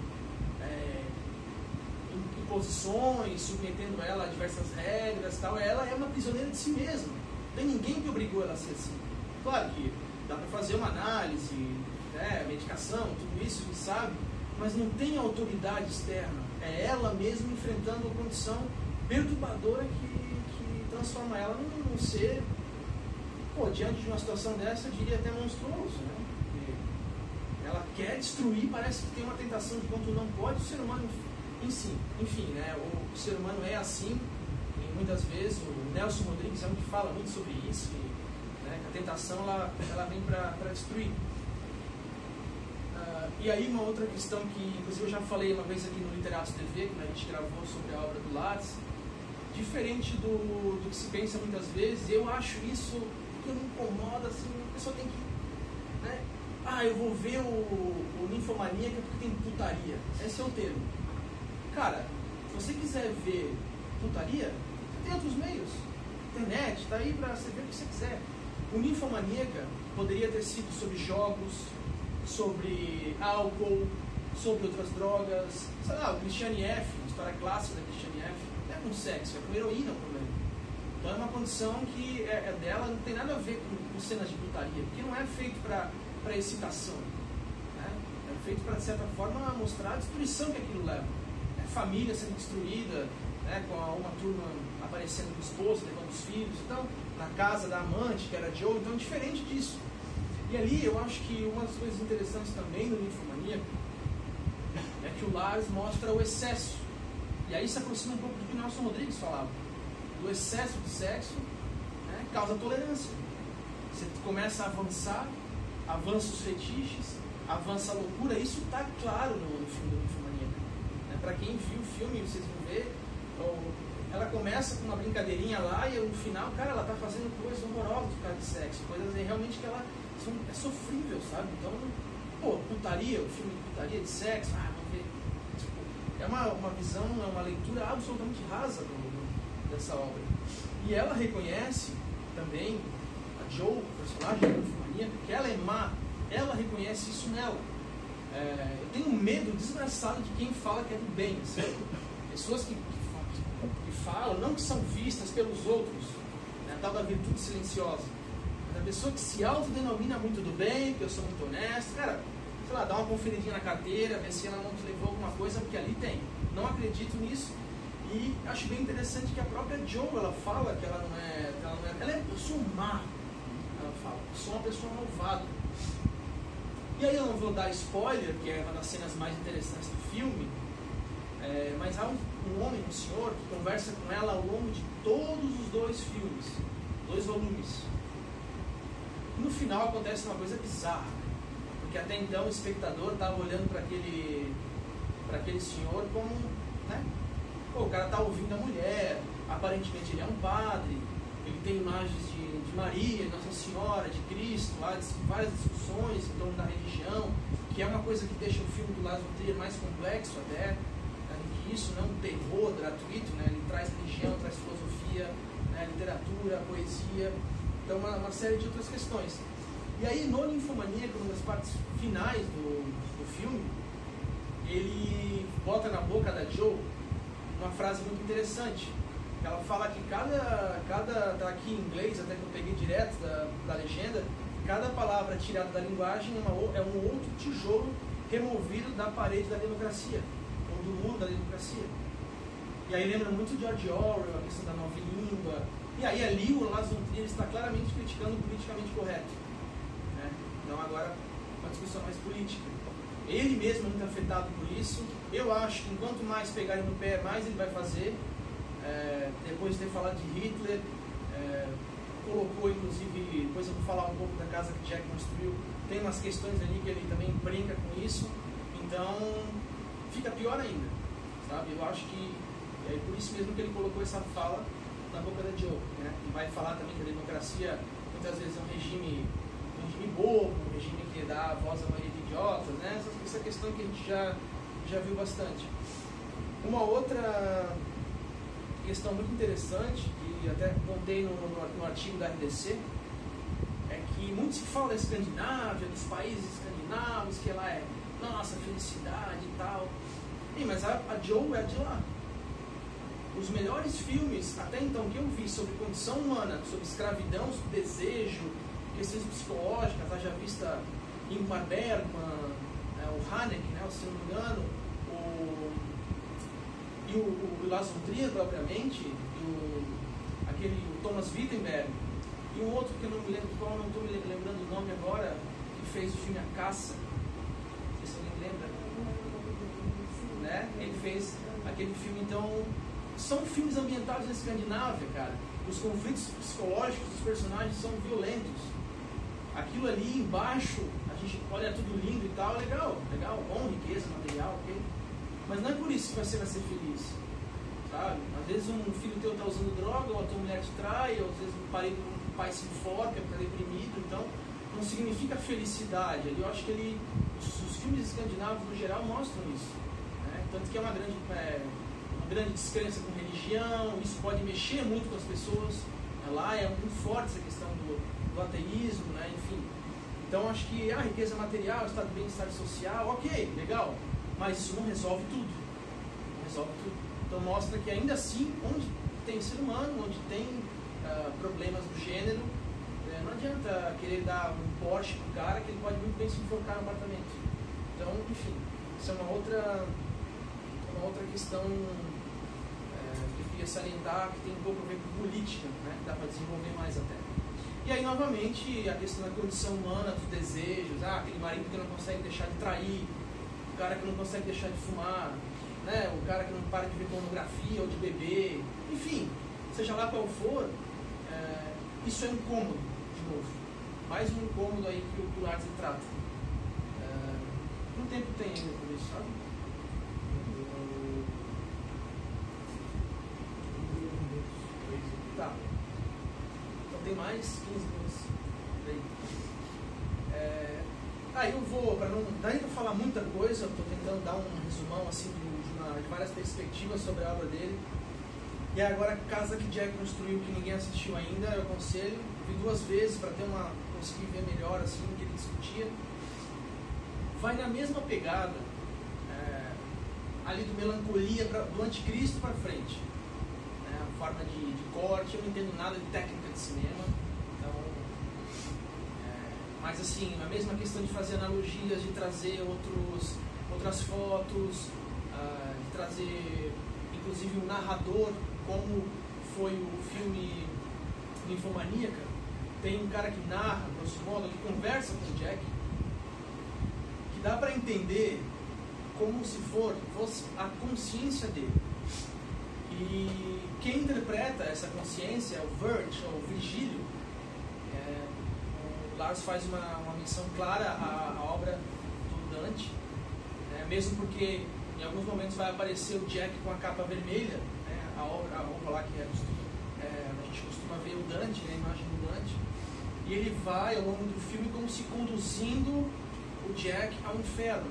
imposições, submetendo ela a diversas regras e tal, ela é uma prisioneira de si mesma. Não tem ninguém que obrigou ela a ser assim. Claro que dá para fazer uma análise, medicação, tudo isso a gente sabe, mas não tem autoridade externa. É ela mesma enfrentando a condição perturbadora que transforma ela num ser, diante de uma situação dessa, eu diria até monstruoso, né? Porque ela quer destruir, parece que tem uma tentação de quanto não pode, o ser humano em si. Enfim, né? O ser humano é assim, e muitas vezes o Nelson Rodrigues é um que fala muito sobre isso, que a tentação ela vem para destruir. E aí uma outra questão que, inclusive, eu já falei uma vez aqui no Literatos TV, quando a gente gravou sobre a obra do Lattes, diferente do que se pensa muitas vezes, eu acho isso que me incomoda, assim, a pessoa tem que, né? Eu vou ver o Ninfomaníaca porque tem putaria. Esse é o termo. Cara, se você quiser ver putaria, tem outros meios. Internet, tá aí pra você ver o que você quiser. O Ninfomaníaca poderia ter sido sobre jogos, sobre álcool, sobre outras drogas. Sei lá, o Christiane F., a história clássica da Christiane F., não é com sexo, é com heroína o problema. Então é uma condição que é dela, não tem nada a ver com cenas de putaria, porque não é feito para excitação, né? É feito para, de certa forma, mostrar a destruição que aquilo leva. Família sendo destruída, né, com uma turma aparecendo com o esposo, levando os filhos, então, na casa da amante, que era Joe, então, diferente disso. E ali, eu acho que uma das coisas interessantes também do Ninfomaníaco é que o Lars mostra o excesso. E aí se aproxima um pouco do que o Nelson Rodrigues falava. Do excesso de sexo, né, causa tolerância. Você começa a avançar, avança os fetiches, avança a loucura. Isso está claro no filme do Ninfomaníaco. Para quem viu o filme, vocês vão ver, ela começa com uma brincadeirinha lá e no final, cara, ela tá fazendo coisas horrorosas por causa de sexo, coisas realmente que ela é sofrível, sabe? Então, putaria, o filme de putaria, de sexo, vamos ver. Tipo, é uma visão, é uma leitura absolutamente rasa dessa obra. E ela reconhece também, a Joe, personagem da Ninfomaníaca, que ela é má, ela reconhece isso nela. Eu tenho medo desgraçado de quem fala que é do bem, certo? Pessoas que falam, não que são vistas pelos outros, né, a tal da virtude silenciosa, mas a pessoa que se autodenomina muito do bem, que eu sou muito honesto, cara, sei lá, dar uma conferidinha na carteira, ver se ela não te levou alguma coisa, porque ali tem. Não acredito nisso. E acho bem interessante que a própria Jo, ela fala que ela não é, eu sou má. Ela fala, eu sou uma pessoa malvada. E aí eu não vou dar spoiler, que é uma das cenas mais interessantes do filme, mas há um homem, um senhor, que conversa com ela ao longo de todos os 2 filmes, 2 volumes. E no final acontece uma coisa bizarra, porque até então o espectador estava olhando para aquele senhor como, né? Pô, o cara está ouvindo a mulher, aparentemente ele é um padre, ele tem imagens de Maria, de Nossa Senhora, de Cristo, várias discussões em torno da religião, que é uma coisa que deixa o filme do Lars von Trier mais complexo até, que isso não é um terror gratuito, né? Ele traz religião, traz filosofia, né? Literatura, poesia, então uma série de outras questões. E aí no Ninfomaníaco, uma das partes finais do filme, ele bota na boca da Jo uma frase muito interessante. Ela fala que tá aqui em inglês, até que eu peguei direto da legenda, cada palavra tirada da linguagem é um outro tijolo removido da parede da democracia, ou do muro da democracia. E aí lembra muito de George Orwell, a questão da nova língua. E aí ali o Lars von Trier está claramente criticando o politicamente correto, né? Então agora uma discussão mais política. Ele mesmo é muito afetado por isso. Eu acho que enquanto mais pegarem no pé, mais ele vai fazer. Depois de ter falado de Hitler, colocou inclusive, depois eu vou falar um pouco da casa que Jack construiu, tem umas questões ali que ele também brinca com isso, então fica pior ainda, sabe? Eu acho que é por isso mesmo que ele colocou essa fala na boca da Jo, né? E vai falar também que a democracia muitas vezes é um regime bobo, um regime que dá voz à maioria de idiotas, né? Essa questão que a gente já viu bastante. Uma outra questão muito interessante, que até contei no artigo da RDC, é que muito se fala da Escandinávia, dos países escandinavos, que lá é nossa felicidade e tal. Mas a Jo é de lá. Os melhores filmes, até então, que eu vi sobre condição humana, sobre escravidão, sobre desejo, questões psicológicas, haja vista Ingmar Bergman, o Haneke, né, se não me engano, o Lars von Trier propriamente, o Thomas Wittenberg, e um outro que eu não me lembro qual, não estou me lembrando o nome agora, que fez o filme A Caça, não sei se alguém lembra, né? Ele fez aquele filme. Então são filmes ambientados na Escandinávia, cara. Os conflitos psicológicos dos personagens são violentos. Aquilo ali embaixo, a gente olha tudo lindo e tal, legal, bom, riqueza material, ok? Mas não é por isso que você vai ser feliz, sabe? Às vezes um filho teu está usando droga, ou a tua mulher te trai, ou às vezes um pai se enforca, está deprimido, então não significa felicidade. Eu acho que os filmes escandinavos no geral mostram isso, né? Tanto que é uma grande descrença com religião, isso pode mexer muito com as pessoas, né? Lá é muito forte essa questão do ateísmo, né? Enfim. Então acho que a riqueza material, o estado de bem-estar social, ok, legal, mas isso não resolve tudo. Não resolve tudo. Então mostra que ainda assim, onde tem ser humano, onde tem problemas do gênero, não adianta querer dar um Porsche pro cara, que ele pode muito bem se enforcar no apartamento. Então, enfim, isso é uma outra questão que eu queria salientar, que tem um pouco a ver com política, né? Dá para desenvolver mais até. E aí, novamente, a questão da condição humana, dos desejos, aquele marido que não consegue deixar de trair, o cara que não consegue deixar de fumar, né? O cara que não para de ver pornografia ou de beber, enfim, seja lá qual for, isso é incômodo, de novo. Mais um incômodo aí que o Lars trata. Quanto tempo tem ainda por isso, sabe? Tá. Então tem mais 15 minutos. Eu vou, para não dar nem para falar muita coisa, eu estou tentando dar um resumão assim, de várias perspectivas sobre a obra dele. E agora a casa que Jack construiu, que ninguém assistiu ainda, eu aconselho. Vi 2 vezes para conseguir ver melhor assim, o que ele discutia. Vai na mesma pegada ali do melancolia, do anticristo para frente. A forma de corte, eu não entendo nada de técnica de cinema, então, Mas assim, a mesma questão de fazer analogias, de trazer outras fotos, de trazer inclusive um narrador, como foi o filme Ninfomaníaca. Tem um cara que narra, grosso modo, que conversa com o Jack, que dá para entender como se fosse a consciência dele. E quem interpreta essa consciência é o Verge, ou o Virgílio. O Lars faz uma menção clara à obra do Dante, mesmo porque em alguns momentos vai aparecer o Jack com a capa vermelha, a roupa lá que a gente costuma ver o Dante, a imagem do Dante, e ele vai ao longo do filme como se conduzindo o Jack ao inferno.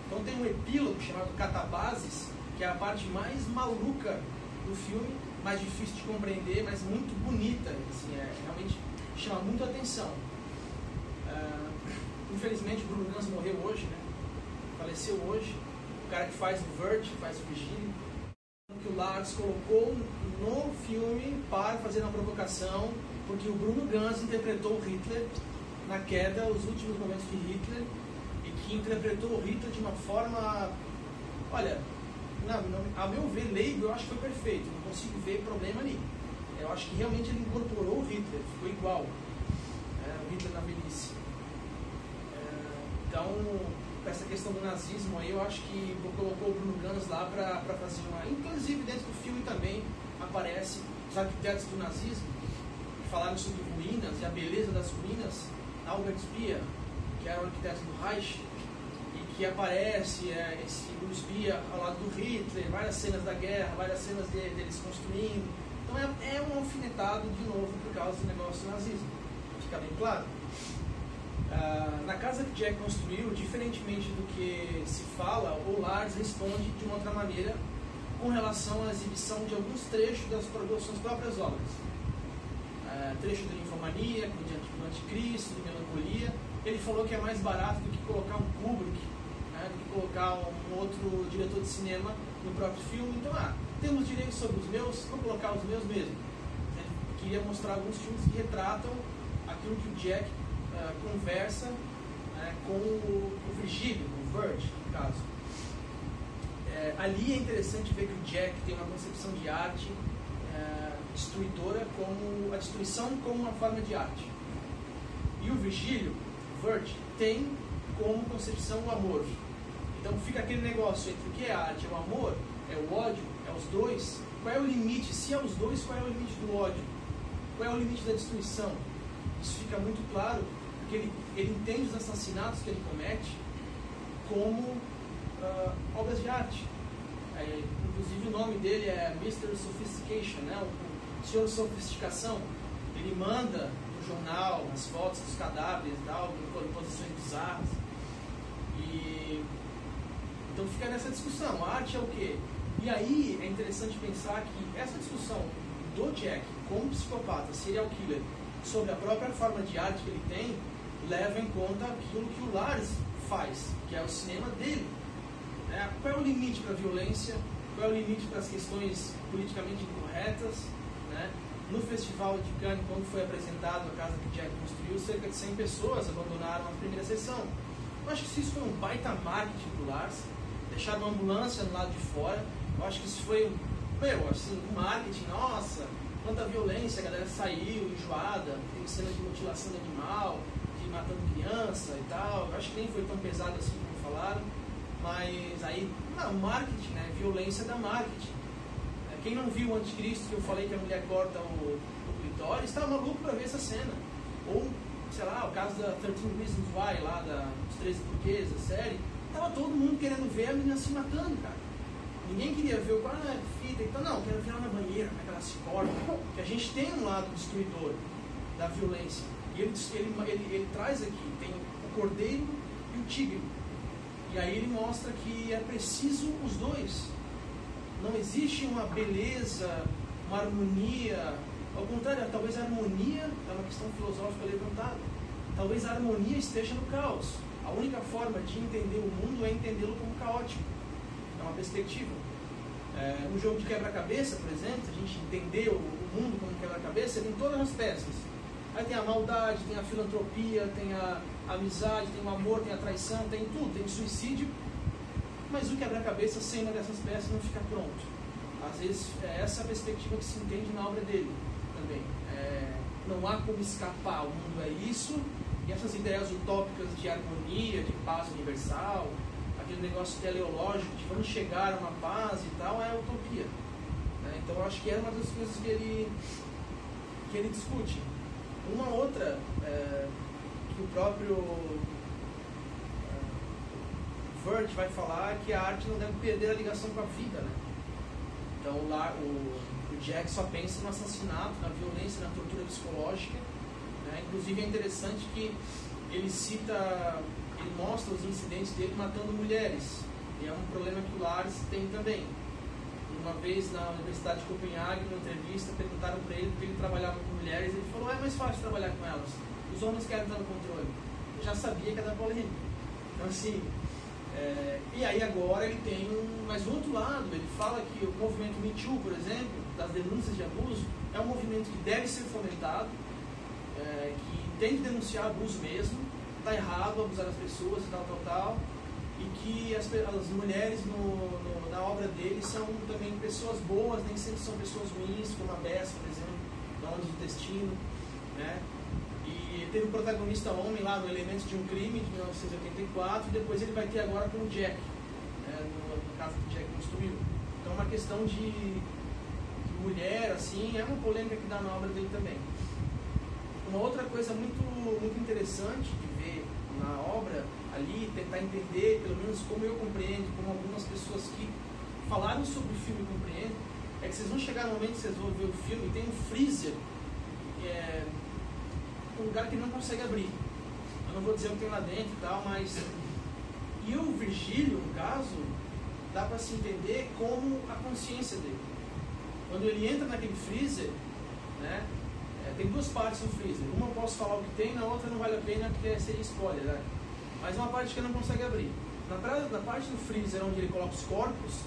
Então tem um epílogo chamado Catabases, que é a parte mais maluca do filme, mais difícil de compreender, mas muito bonita, assim, realmente chama muito a atenção. Infelizmente o Bruno Ganz morreu hoje, faleceu hoje, o cara que faz o Verge, faz o Virgílio, que o Lars colocou no filme para fazer uma provocação, porque o Bruno Ganz interpretou o Hitler na queda, os últimos momentos de Hitler, e que interpretou o Hitler de uma forma, olha, a meu ver, leigo, eu acho que foi perfeito, não consigo ver problema ali. Eu acho que realmente ele incorporou o Hitler, ficou igual, o Hitler na velhice. Então, essa questão do nazismo aí, eu acho que colocou o Bruno Ganz lá para fazer uma... Inclusive, dentro do filme também aparece os arquitetos do nazismo, que falaram sobre ruínas e a beleza das ruínas. Albert Speer, que era o arquiteto do Reich, e que aparece esse Speer ao lado do Hitler, várias cenas da guerra, várias cenas deles construindo. Então é um alfinetado de novo por causa do negócio do nazismo. Fica bem claro. Na casa que Jack construiu, diferentemente do que se fala, o Lars responde de uma outra maneira com relação à exibição de alguns trechos das suas próprias obras. Trecho do Ninfomaníaca, do Anticristo, do Melancolia. Ele falou que é mais barato do que colocar um Kubrick, do que colocar um outro diretor de cinema no próprio filme. Então, temos direitos sobre os meus, vou colocar os meus mesmo. Ele queria mostrar alguns filmes que retratam aquilo que o Jack conversa com o Virgílio, o Verge, no caso. Ali é interessante ver que o Jack tem uma concepção de arte destruidora, como a destruição como uma forma de arte. E o Virgílio, o Verge, tem como concepção o amor. Então fica aquele negócio entre o que é a arte, é o amor, é o ódio, é os dois. Qual é o limite? Se é os dois, qual é o limite do ódio? Qual é o limite da destruição? Isso fica muito claro, porque ele entende os assassinatos que ele comete como obras de arte. Inclusive o nome dele é Mr. Sophistication, o Senhor Sofisticação. Ele manda no jornal as fotos dos cadáveres, em posições bizarras. Então fica nessa discussão, a arte é o quê? E aí é interessante pensar que essa discussão do Jack como psicopata, serial killer, sobre a própria forma de arte que ele tem, leva em conta aquilo que o Lars faz, que é o cinema dele. Qual é o limite para a violência? Qual é o limite para as questões politicamente incorretas? No Festival de Cannes, quando foi apresentado a casa que Jack construiu, cerca de 100 pessoas abandonaram a primeira sessão. Eu acho que isso foi um baita marketing do Lars, deixar uma ambulância no lado de fora. Eu acho que isso foi um marketing, nossa, quanta violência, a galera saiu enjoada, tem cena de mutilação de animal, de matando criança e tal. Eu acho que nem foi tão pesado assim como falaram, mas aí, marketing, violência da marketing. Quem não viu o Anticristo, que eu falei que a mulher corta o clitóris, estava maluco para ver essa cena. Ou, sei lá, o caso da 13 Reasons Why, lá dos 13 porquês, da série, tava todo mundo querendo ver a menina se matando, cara. Ninguém queria ver o qual é fita, então não, quero ver ela na banheira, como é que ela se corta. Que a gente tem um lado destruidor da violência. E ele traz aqui, tem o cordeiro e o tigre. E aí ele mostra que é preciso os dois. Não existe uma beleza, uma harmonia. Ao contrário, talvez a harmonia é uma questão filosófica levantada. Talvez a harmonia esteja no caos. A única forma de entender o mundo é entendê-lo como caótico. É uma perspectiva. No jogo de quebra-cabeça, por exemplo, se a gente entender o mundo como quebra-cabeça, tem todas as peças. Aí tem a maldade, tem a filantropia, tem a amizade, tem o amor, tem a traição, tem tudo, tem o suicídio. Mas o quebra-cabeça sem uma dessas peças não fica pronto. Às vezes é essa a perspectiva que se entende na obra dele também. Não há como escapar, o mundo é isso, e essas ideias utópicas de harmonia, de paz universal, aquele negócio teleológico de vamos chegar a uma paz e tal, é utopia. Então eu acho que é uma das coisas que ele discute. Uma outra, que o próprio Verge vai falar, que a arte não deve perder a ligação com a vida, né? Então lá o Jack só pensa no assassinato, na violência, na tortura psicológica, né? Inclusive é interessante que ele mostra os incidentes dele matando mulheres, e é um problema que o Lars tem também. Uma vez na Universidade de Copenhague, numa entrevista, perguntaram para ele porque ele trabalhava com mulheres, ele falou, é mais fácil trabalhar com elas, os homens querem estar no controle. Eu já sabia que era polêmica. Então assim, e aí agora ele tem mais um outro lado, ele fala que o movimento Me Too, por exemplo, das denúncias de abuso, é um movimento que deve ser fomentado, que tem que denunciar abuso mesmo, está errado abusar das pessoas e tal, e que as mulheres na obra dele são também pessoas boas, nem sempre são pessoas ruins, como a Bess, por exemplo, da Onda do Destino, né? E teve o protagonista homem lá no Elementos de um Crime, de 1984, e depois ele vai ter agora com o Jack, no caso que o Jack construiu. Então é uma questão de mulher, assim, é uma polêmica que dá na obra dele também. Uma outra coisa muito, muito interessante de ver na obra ali, tentar entender, pelo menos como eu compreendo, como algumas pessoas que falaram sobre o filme compreendem, é que vocês vão chegar no momento que vocês vão ver o filme e tem um freezer, um lugar que não consegue abrir. Eu não vou dizer o que tem lá dentro e tal, mas... E o Virgílio, no caso, dá para se entender como a consciência dele. Quando ele entra naquele freezer, né, tem duas partes no freezer. Uma eu posso falar o que tem, na outra não vale a pena porque seria spoiler, né? Mas uma parte que ele não consegue abrir. Na parte do freezer onde ele coloca os corpos,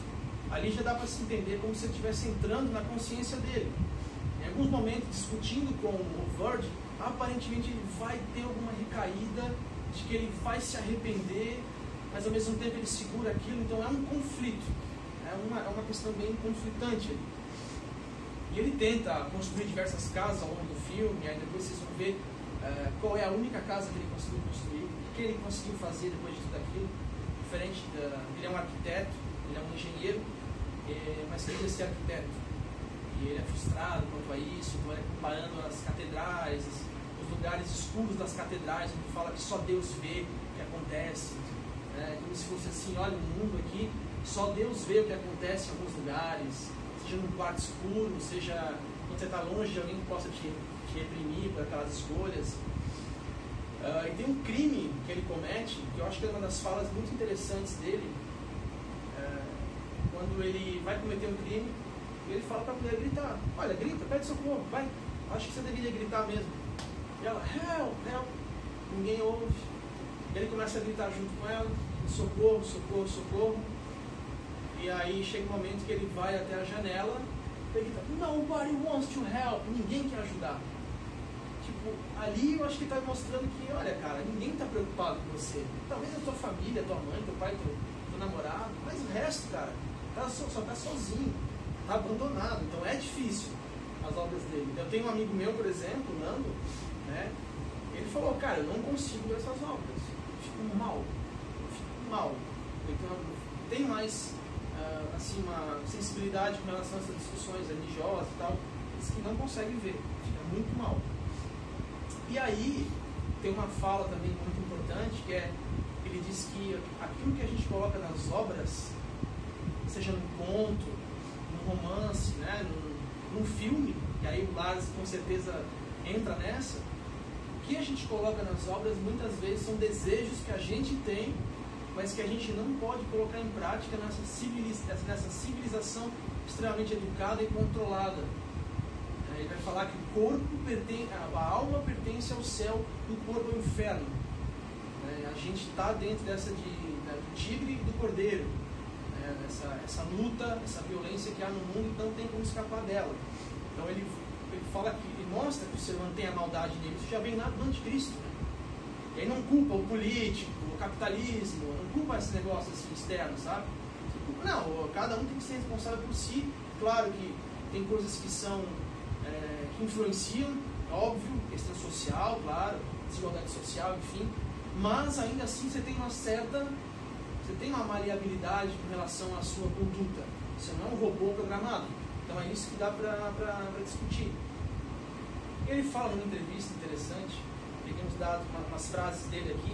ali já dá para se entender como se ele estivesse entrando na consciência dele. Em alguns momentos, discutindo com o Verge, aparentemente ele vai ter alguma recaída, de que ele vai se arrepender, mas ao mesmo tempo ele segura aquilo, então é um conflito. É uma questão bem conflitante. E ele tenta construir diversas casas ao longo do filme, aí depois vocês vão ver qual é a única casa que ele conseguiu construir, o que ele conseguiu fazer depois de tudo aquilo. Diferente ele é um arquiteto, ele é um engenheiro, mas queria ser arquiteto. E ele é frustrado quanto a isso, então ele é comparando as catedrais, os lugares escuros das catedrais, onde fala que só Deus vê o que acontece. Como se fosse assim, olha, o mundo aqui, só Deus vê o que acontece em alguns lugares, seja num quarto escuro, seja quando você está longe de alguém que possa te reprimir por aquelas escolhas. E tem um crime que ele comete, que eu acho que é uma das falas muito interessantes dele, quando ele vai cometer um crime, ele fala para a mulher gritar, olha, grita, pede socorro, vai, acho que você deveria gritar mesmo. E ela, help, help, ninguém ouve. Ele começa a gritar junto com ela, socorro, socorro, socorro. E aí chega um momento que ele vai até a janela e grita, nobody wants to help, ninguém quer ajudar. Tipo, ali eu acho que está mostrando que, olha cara, ninguém está preocupado com você. Talvez a tua família, tua mãe, teu pai, teu namorado, mas o resto, cara, só está sozinho, está abandonado. Então é difícil as obras dele. Eu tenho um amigo meu, por exemplo, o Nando, né? Ele falou, cara, eu não consigo ver essas obras. Fico mal. Então, tem mais assim, uma sensibilidade com relação a essas discussões religiosas e tal, diz que não consegue ver, fica muito mal. E aí, tem uma fala também muito importante, que ele diz que aquilo que a gente coloca nas obras, seja num conto, num romance, né, num filme, e aí o Lars com certeza entra nessa, o que a gente coloca nas obras muitas vezes são desejos que a gente tem, mas que a gente não pode colocar em prática nessa civilização extremamente educada e controlada. Ele vai falar que o corpo a alma pertence ao céu e o corpo ao inferno. A gente está dentro do tigre e do cordeiro. Essa luta, essa violência que há no mundo, e não tem como escapar dela. Então ele ele fala que ele mostra que o ser humano tem a maldade nele, isso já vem lá do anticristo, né? E aí não culpa o político, o capitalismo, não culpa esse negócio assim, externo, sabe? Não, cada um tem que ser responsável por si. Claro que tem coisas que são que influenciam, óbvio, questão social, claro, desigualdade social, enfim, mas ainda assim você tem uma maleabilidade com relação à sua conduta. Você não é um robô programado. Então é isso que dá para discutir. Ele fala numa entrevista interessante, peguemos dado umas frases dele aqui,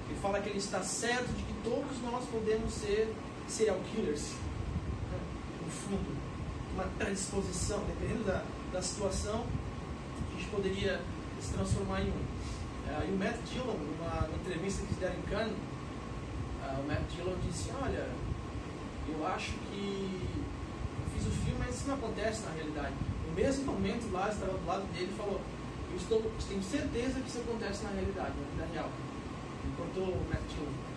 ele fala que ele está certo de que todos nós podemos ser serial killers, né? No fundo, uma predisposição, dependendo da situação, a gente poderia se transformar em um. E o Matt Dillon, numa entrevista que fizeram em Cannes, o Matt Dillon disse, olha, eu acho que eu fiz o filme, mas isso não acontece na realidade. No mesmo momento lá, estava do lado dele e falou, tenho certeza que isso acontece na realidade, na vida real. Ele cortou o Matt Dillon.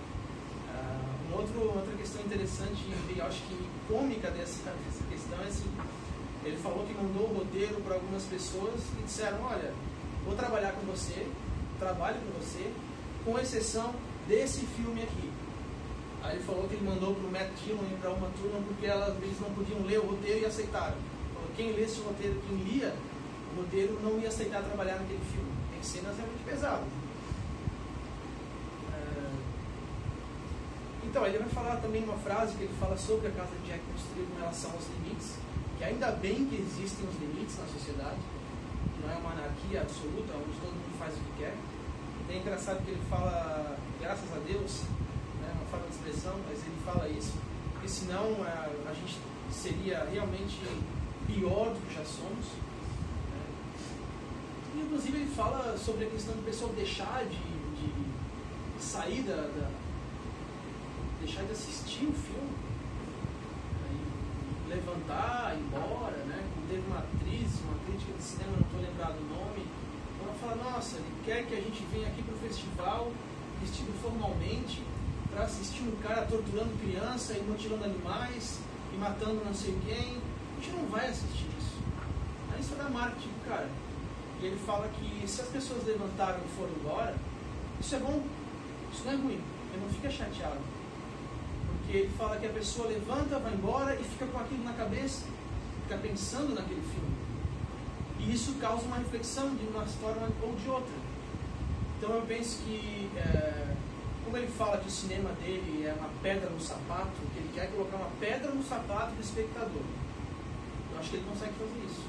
Outra questão interessante e eu acho que cômica dessa questão é assim, ele falou que mandou o roteiro para algumas pessoas que disseram, olha, vou trabalhar com você, trabalho com você, com exceção desse filme aqui. Aí ele falou que ele mandou para o Matt Dillon e para uma turma porque eles não podiam ler o roteiro e aceitaram. Quem lesse o roteiro, quem lia o roteiro não ia aceitar trabalhar naquele filme. Tem cenas realmente pesadas. Então, ele vai falar também uma frase que ele fala sobre a casa de Jack construída com relação aos limites, que ainda bem que existem os limites na sociedade, que não é uma anarquia absoluta, onde todo mundo faz o que quer. É engraçado que ele fala, graças a Deus, né, uma forma de expressão, mas ele fala isso, porque senão a gente seria realmente pior do que já somos. Né? E, inclusive, ele fala sobre a questão do pessoal deixar de sair deixar de assistir o filme, né, e levantar, ir embora, né? Teve uma atriz, uma crítica de cinema, não estou lembrado o nome, ela fala, nossa, ele quer que a gente venha aqui para o festival vestido formalmente para assistir um cara torturando criança e mutilando animais e matando não sei quem. A gente não vai assistir isso. Aí isso é da marketing do cara. E ele fala que se as pessoas levantaram e foram embora, isso é bom, isso não é ruim, ele não fica chateado. Porque ele fala que a pessoa levanta, vai embora e fica com aquilo na cabeça, fica pensando naquele filme. E isso causa uma reflexão de uma forma ou de outra. Então eu penso que, como ele fala que o cinema dele é uma pedra no sapato, que ele quer colocar uma pedra no sapato do espectador. Eu acho que ele consegue fazer isso.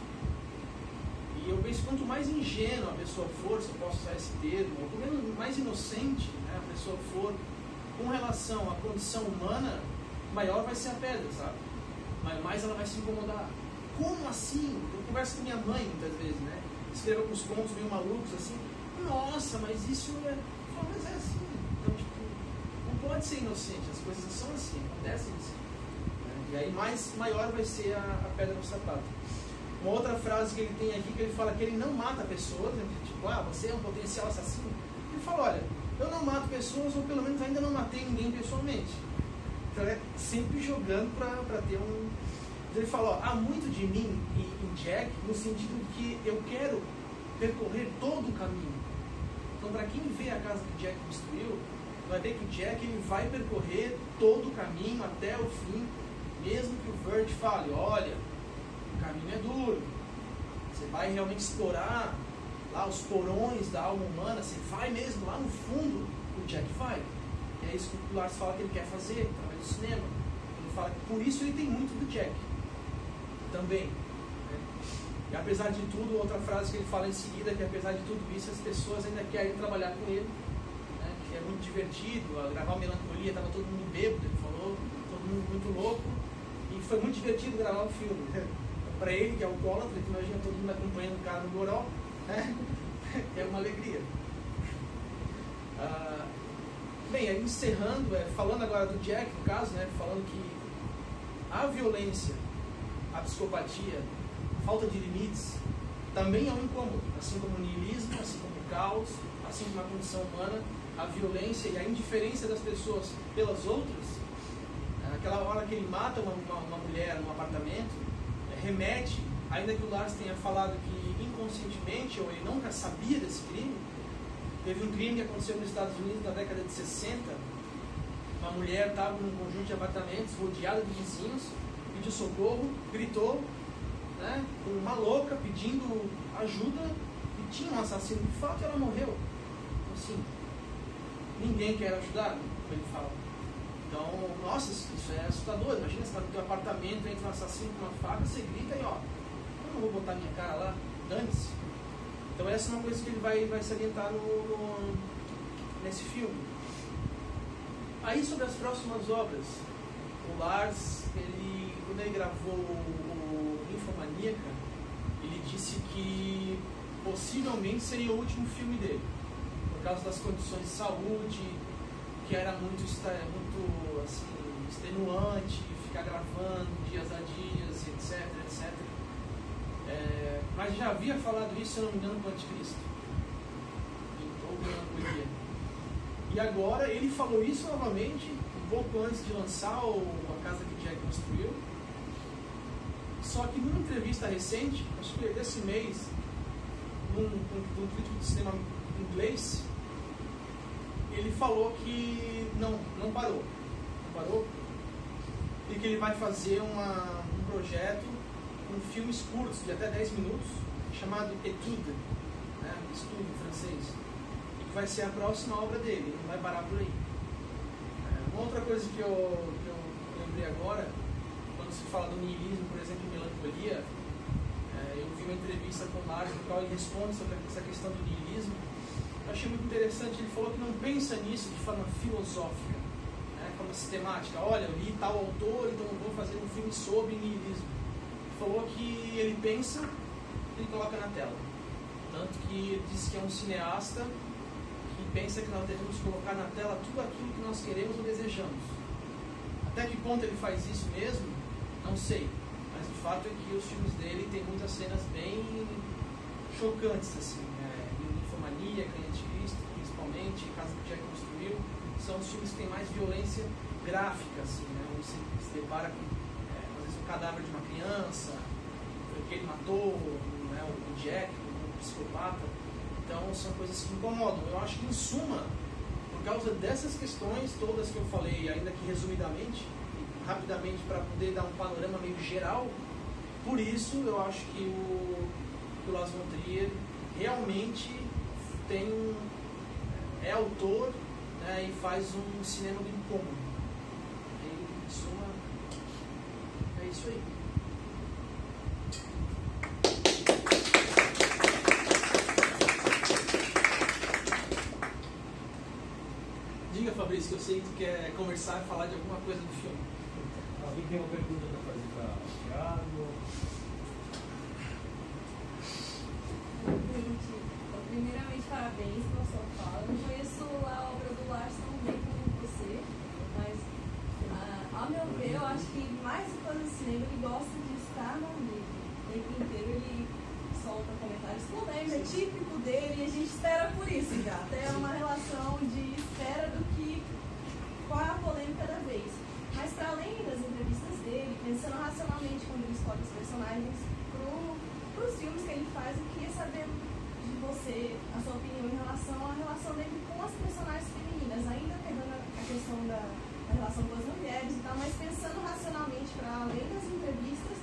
E eu penso que quanto mais ingênua a pessoa for, se eu posso usar esse termo, ou pelo menos mais inocente, né, a pessoa for com relação à condição humana, maior vai ser a pedra, sabe? Mas mais ela vai se incomodar. Como assim? Eu converso com minha mãe muitas vezes, né? Escreve alguns contos meio malucos assim. Nossa, mas isso é... Eu falo, mas é assim. Então, tipo, não pode ser inocente. As coisas são assim, acontecem assim. Né? E aí maior vai ser a pedra no sapato. Uma outra frase que ele tem aqui, que ele fala que ele não mata pessoas, né? Tipo, você é um potencial assassino. Ele fala, olha, eu não mato pessoas, ou pelo menos ainda não matei ninguém pessoalmente. Então é sempre jogando para ter um... Ele fala, há muito de mim em Jack, no sentido de que eu quero percorrer todo o caminho. Então, para quem vê a casa que Jack construiu, vai ver que Jack ele vai percorrer todo o caminho até o fim, mesmo que o Vert fale, olha, o caminho é duro, você vai realmente explorar lá os porões da alma humana, você vai mesmo lá no fundo, o Jack vai. E é isso que o Lars fala que ele quer fazer, através do cinema. Ele fala que por isso ele tem muito do Jack também. Né? E apesar de tudo, outra frase que ele fala em seguida, que apesar de tudo isso, as pessoas ainda querem trabalhar com ele, né? Que é muito divertido, a gravar Melancolia, estava todo mundo bêbado, ele falou, todo mundo muito louco, e foi muito divertido gravar o filme. Né? Para ele, que é alcoólatra, que imagina todo mundo acompanhando o cara no goró, né? É uma alegria. Bem, aí encerrando, falando agora do Jack, no caso, né? Falando que a violência, a psicopatia, a falta de limites, também é um incômodo, assim como o niilismo, assim como o caos, assim como a condição humana, a violência e a indiferença das pessoas pelas outras. Aquela hora que ele mata uma mulher num apartamento, remete ainda que o Lars tenha falado que inconscientemente, ou ele nunca sabia desse crime, teve um crime que aconteceu nos Estados Unidos na década de 60. Uma mulher estava num conjunto de apartamentos, rodeada de vizinhos, pediu socorro, gritou, né, como uma louca, pedindo ajuda, e tinha um assassino. De fato, ela morreu. Assim, ninguém quer ajudar, como ele fala. Então, nossa, isso é assustador. Imagina, você está no teu apartamento, entra um assassino com uma faca, você grita e ó, eu não vou botar minha cara lá, dane-se. Então essa é uma coisa que ele vai salientar nesse filme. Aí sobre as próximas obras, o Lars, quando ele gravou o Ninfomaníaca, ele disse que possivelmente seria o último filme dele, por causa das condições de saúde, que era muito assim, extenuante, ficar gravando dias a dias, etc, etc. Mas já havia falado isso, se eu não me engano, com o Anticristo, ou Melancolia. E agora ele falou isso novamente, um pouco antes de lançar A Casa que Jack Construiu. Só que numa entrevista recente, acho que desse mês, num crítico de cinema inglês, ele falou que não parou, e que ele vai fazer um projeto com filmes curtos, de até 10 minutos, chamado Etude, né, estudo em francês, e que vai ser a próxima obra dele, ele não vai parar por aí. Uma outra coisa que eu lembrei agora, quando se fala do niilismo, por exemplo, em Melancolia, eu vi uma entrevista com o Lars, no qual ele responde sobre essa questão do niilismo. Eu achei muito interessante, ele falou que não pensa nisso de forma filosófica, né, de forma sistemática. Olha, eu li tal autor, então eu vou fazer um filme sobre niilismo. Ele falou que ele pensa e coloca na tela. Tanto que ele disse que é um cineasta que pensa que nós devemos colocar na tela tudo aquilo que nós queremos ou desejamos. Até que ponto ele faz isso mesmo? Não sei. Mas o fato é que os filmes dele têm muitas cenas bem chocantes, assim. Ninfomaníaca, Anticristo, principalmente, Casa que Jack Construiu, são os filmes que têm mais violência gráfica, assim, né? Onde você se depara com, às vezes, o cadáver de uma criança, que ele matou, né? O Jack, um psicopata. Então, são coisas que incomodam. Eu acho que, em suma, por causa dessas questões todas que eu falei, ainda que resumidamente, rapidamente, para poder dar um panorama meio geral, por isso eu acho que o Lars von Trier realmente é autor, né, e faz um cinema do incômodo. E, em suma, é isso aí. Diga, Fabrício, que eu sei que tu quer conversar e falar de alguma coisa do filme. Alguém tem uma pergunta para fazer para o Thiago? Primeiramente, parabéns pela sua fala. Eu não conheço a obra do Lars tão bem como você, mas, ao meu ver, eu acho que mais do que fazer cinema, ele gosta de estar no livro. O tempo inteiro ele solta comentários polêmicos, é típico dele, e a gente espera por isso já. Até uma relação de espera do que qual é a polêmica da vez. Mas, para além das entrevistas dele, pensando racionalmente quando ele escolhe os personagens para os filmes que ele faz, eu queria saber de você, a sua opinião em relação à relação dele com as personagens femininas, ainda pegando a questão da relação com as mulheres e tal, mas pensando racionalmente para além das entrevistas,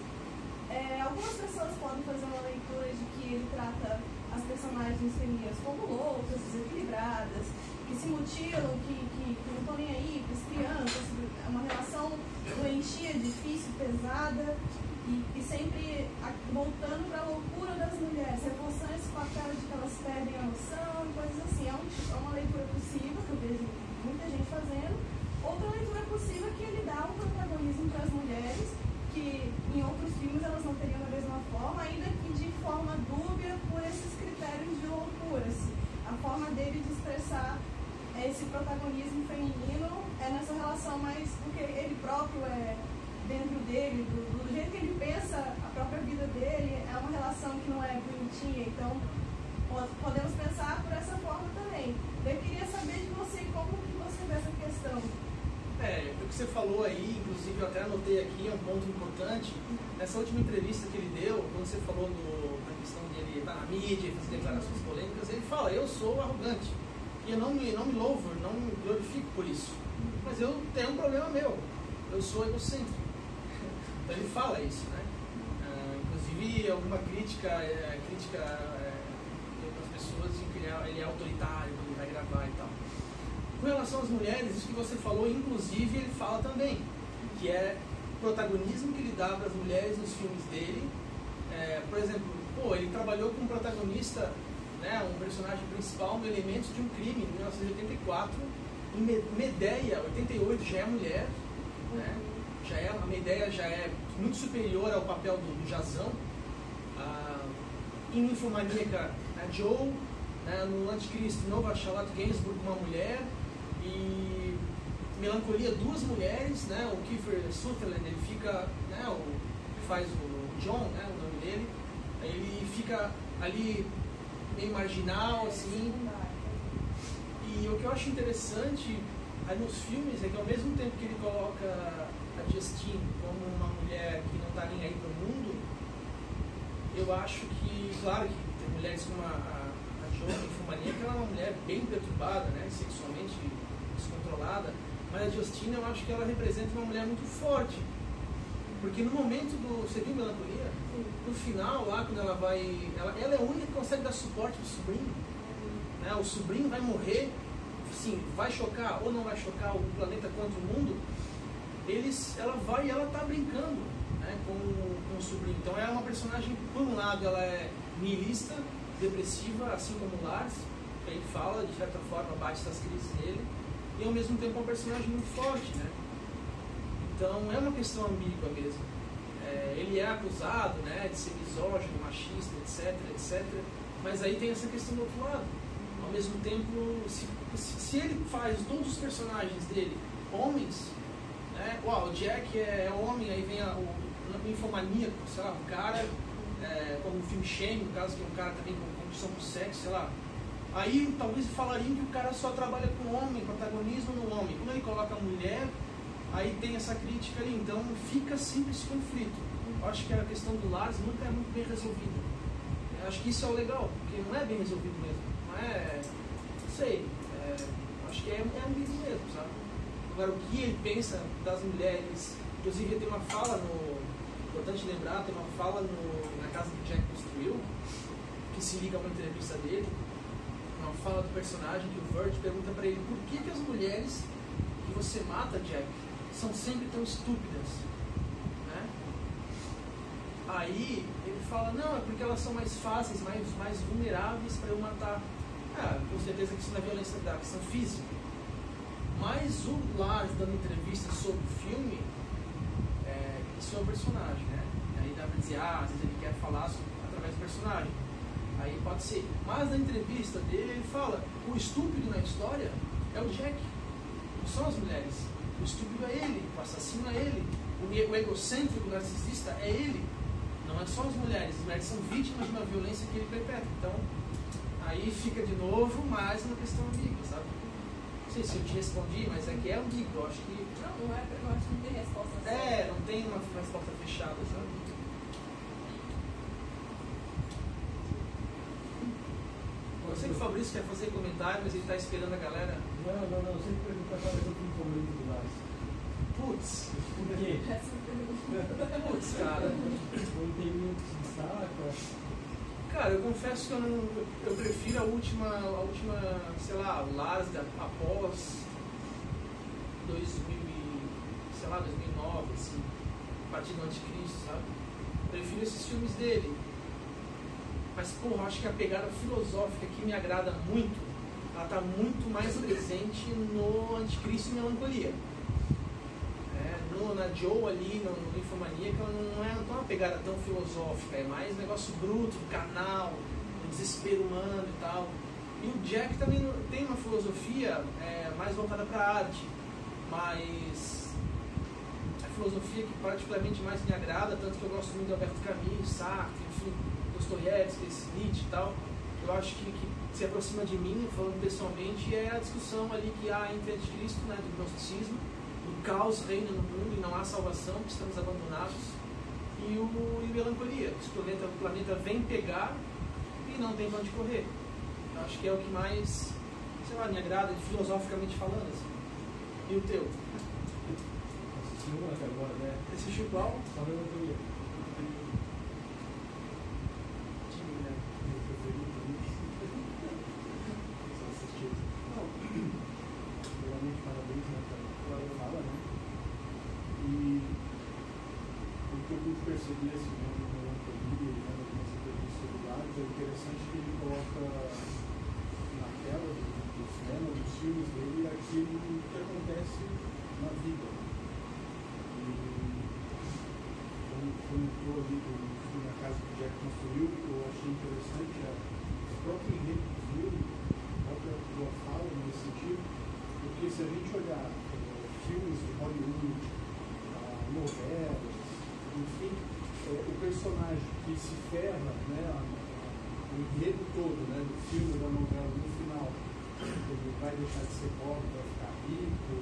algumas pessoas podem fazer uma leitura de que ele trata as personagens femininas como loucas, desequilibradas, que se mutilam, que não estão nem aí para as crianças, uma relação doentia, difícil, pesada, e sempre voltando para a loucura das mulheres, reforçando esse papel de que elas perdem a noção e coisas assim. É uma leitura possível, que eu vejo muita gente fazendo. Outra leitura possível é que ele dá um protagonismo para as mulheres, que em outros filmes elas não teriam da mesma forma, ainda que de forma dúbia por esses critérios de loucura. Assim. A forma dele de expressar esse protagonismo feminino é nessa relação mais do que ele próprio é dentro dele, do jeito que ele pensa a própria vida dele, é uma relação que não é bonitinha, então podemos pensar por essa forma também. Eu queria saber de você como que você vê essa questão. O que você falou aí, inclusive eu até anotei aqui, é um ponto importante, nessa última entrevista que ele deu, quando você falou da questão de ele estar na mídia e fazer declarações polêmicas, ele fala, eu sou arrogante. E eu não me louvo, não me glorifico por isso. Mas eu tenho um problema meu. Eu sou egocêntrico. Então ele fala isso, né? Inclusive, alguma crítica de outras pessoas dizem que ele é autoritário quando ele vai gravar e tal. Com relação às mulheres, isso que você falou, inclusive, ele fala também, que é o protagonismo que ele dá para as mulheres nos filmes dele. Por exemplo, ele trabalhou com um protagonista, né, um personagem principal no Elementos de um Crime, em 1984. Em Medeia, 88, já é mulher, né? A Medeia já é muito superior ao papel do Jazão. Em Ninfomaníaca, a Joe, né, no Anticristo Novo, a Charlotte Gainsbourg, uma mulher. E Melancolia, duas mulheres, né? O Kiefer Sutherland, ele fica, né, que faz o John, né, o nome dele, ele fica ali meio marginal, assim. E o que eu acho interessante aí nos filmes é que ao mesmo tempo que ele coloca a Justine como uma mulher que não está nem aí para o mundo, eu acho que, claro que tem mulheres como a Jo, a Ninfomaníaca, ela é uma mulher bem perturbada, né, sexualmente descontrolada, mas a Justine eu acho que ela representa uma mulher muito forte, porque no momento você viu Melancolia? No final lá, quando ela vai, ela é a única que consegue dar suporte pro sobrinho, né? O sobrinho vai morrer, sim, vai chocar ou não vai chocar o planeta contra o mundo, ela vai e ela tá brincando, né, com o sobrinho. Então é uma personagem, por um lado ela é nihilista, depressiva, assim como o Lars, que ele fala, de certa forma bate essas crises nele, e ao mesmo tempo é um personagem muito forte, né? Então é uma questão ambígua mesmo. Ele é acusado, né, de ser misógino, machista, etc, mas aí tem essa questão do outro lado. Ao mesmo tempo, se ele faz todos os personagens dele homens, né, o Jack é homem, aí vem o ninfomaníaco, sei lá, um cara, como o filme Shame, no caso, que é um cara também com compulsão por sexo, sei lá. Aí talvez falariam que o cara só trabalha com homem, protagonismo no homem. Quando ele coloca a mulher, aí tem essa crítica ali, então fica sempre esse conflito. Eu acho que a questão do Lars nunca é muito bem resolvida. Eu acho que isso é o legal, porque não é bem resolvido mesmo. Não é, não sei, acho que é ambíguo mesmo, sabe? Agora, o que ele pensa das mulheres, inclusive tem uma fala importante lembrar, tem uma fala na casa que Jack construiu, que se liga a uma entrevista dele, uma fala do personagem que o Vert pergunta pra ele: por que as mulheres que você mata, Jack, são sempre tão estúpidas? Né? Aí ele fala: não, é porque elas são mais fáceis, mais vulneráveis para eu matar. Com certeza que isso não é violência da questão física. Mas o Lars dando entrevista sobre o filme, isso é o personagem, né? Aí dá pra dizer, às vezes ele quer falar através do personagem. Aí pode ser. Mas na entrevista dele, ele fala: o estúpido na história é o Jack, não são as mulheres. O estúpido é ele, o assassino é ele, o egocêntrico, o narcisista é ele. Não é só as mulheres são vítimas de uma violência que ele perpetra. Então, aí fica de novo mais uma questão ambígua, sabe? Não sei se eu te respondi, mas é que é ambíguo, eu acho que... Não é, eu acho que não tem resposta. Não tem uma resposta fechada, sabe? Eu sei que o Fabrício quer fazer comentário, mas ele está esperando a galera. Não, sempre perguntar qual é o filme favorito do Lars. Putz, Por quê? putz, cara. Não tem muito que se destaca. Cara, eu confesso que eu prefiro a última, sei lá, o Lars após 2009, assim, a partir do Anticristo, sabe? Prefiro esses filmes dele. Mas, porra, acho que a pegada filosófica que me agrada muito, ela está muito mais presente no Anticristo e Melancolia. Na Joe ali, no Ninfomaníaca, ela não é uma pegada tão filosófica, é mais um negócio bruto, carnal, um desespero humano e tal. E o Jack também tem uma filosofia mais voltada para a arte, mas a filosofia que particularmente mais me agrada, tanto que eu gosto muito de Alberto Camus, Sartre, enfim, Dostoiévski, Nietzsche e tal. Eu acho que se aproxima de mim, falando pessoalmente, é a discussão ali que há entre Anticristo, né, do gnosticismo. O caos reina no mundo e não há salvação, que estamos abandonados. e o Melancolia. O planeta vem pegar e não tem pra onde correr. Eu acho que é o que mais, sei lá, me agrada, filosoficamente falando, assim. E o teu? Assistiu um até agora, né? Assistiu qual? Só Melancolia. Tímida. Meu preferido também. Só assistiu. Não, realmente parabéns, né, pela fala, né? E o que eu pude perceber, assim, né, no Melancolia, né, nas entrevistas celulares, é interessante que ele coloca na tela do cinema, dos filmes dele, aquilo que acontece na vida. E quando entrou ali na casa que o Jack construiu, eu achei interessante o próprio enredo do filme, a própria tua fala nesse sentido, porque se a gente olhar filmes de Hollywood, novelas, enfim, o personagem que se ferra, né, o enredo todo, né, do filme, da novela, no final, ele vai deixar de ser pobre, vai ficar rico,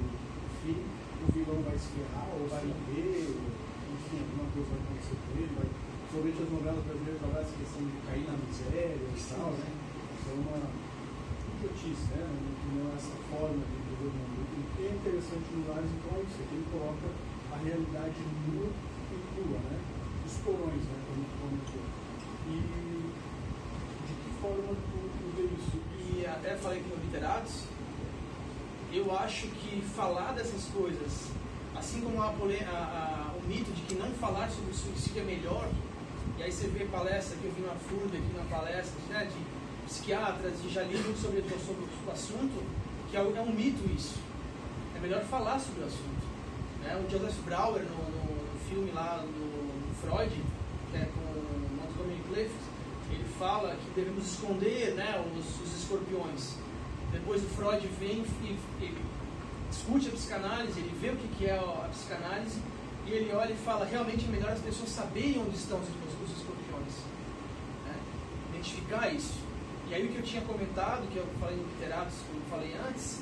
enfim, o vilão vai se ferrar, ou vai morrer, enfim, alguma coisa vai acontecer com ele, somente as novelas brasileiras falam essa questão de cair na miséria e tal, né, é uma idiotice, né, não é essa forma de viver o mundo. O que é interessante no Lares, então, é isso, é que ele coloca a realidade nua e crua, né, os porões, né, como tu comentou. E de que forma tu vê isso? E até falei aqui no Literatos, eu acho que falar dessas coisas, assim como o mito de que não falar sobre o suicídio é melhor, e aí você vê palestra, que eu vi uma FURB aqui na palestra, né, de psiquiatras, de já livros sobre o assunto, que é um mito isso. É melhor falar sobre o assunto. Né? O Joseph Brauer, no filme lá do Freud, que é com o Montgomery Clift, ele fala que devemos esconder, né, os escorpiões. Depois o Freud vem e ele discute a psicanálise, ele vê o que é a psicanálise, e ele olha e fala, realmente é melhor as pessoas saberem onde estão os escorpiões. Né? Identificar isso. E aí o que eu tinha comentado, que eu falei no Literatos, como eu falei antes,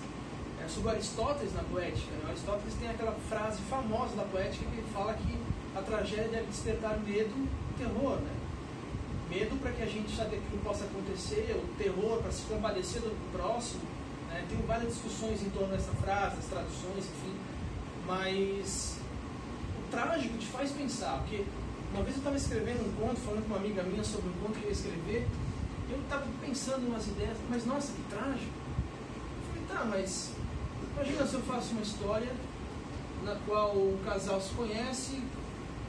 é sobre Aristóteles na poética. Né? Aristóteles tem aquela frase famosa da poética que ele fala que a tragédia deve despertar medo e terror. Né? Medo para que a gente saiba que aquilo possa acontecer, o terror para se compadecer do próximo. Né? Tem várias discussões em torno dessa frase, as traduções, enfim. Mas o trágico te faz pensar, porque uma vez eu estava escrevendo um conto, falando com uma amiga minha sobre um conto que eu ia escrever, e eu estava pensando em umas ideias, mas nossa, que trágico. Eu falei, tá, mas imagina se eu faço uma história na qual o casal se conhece,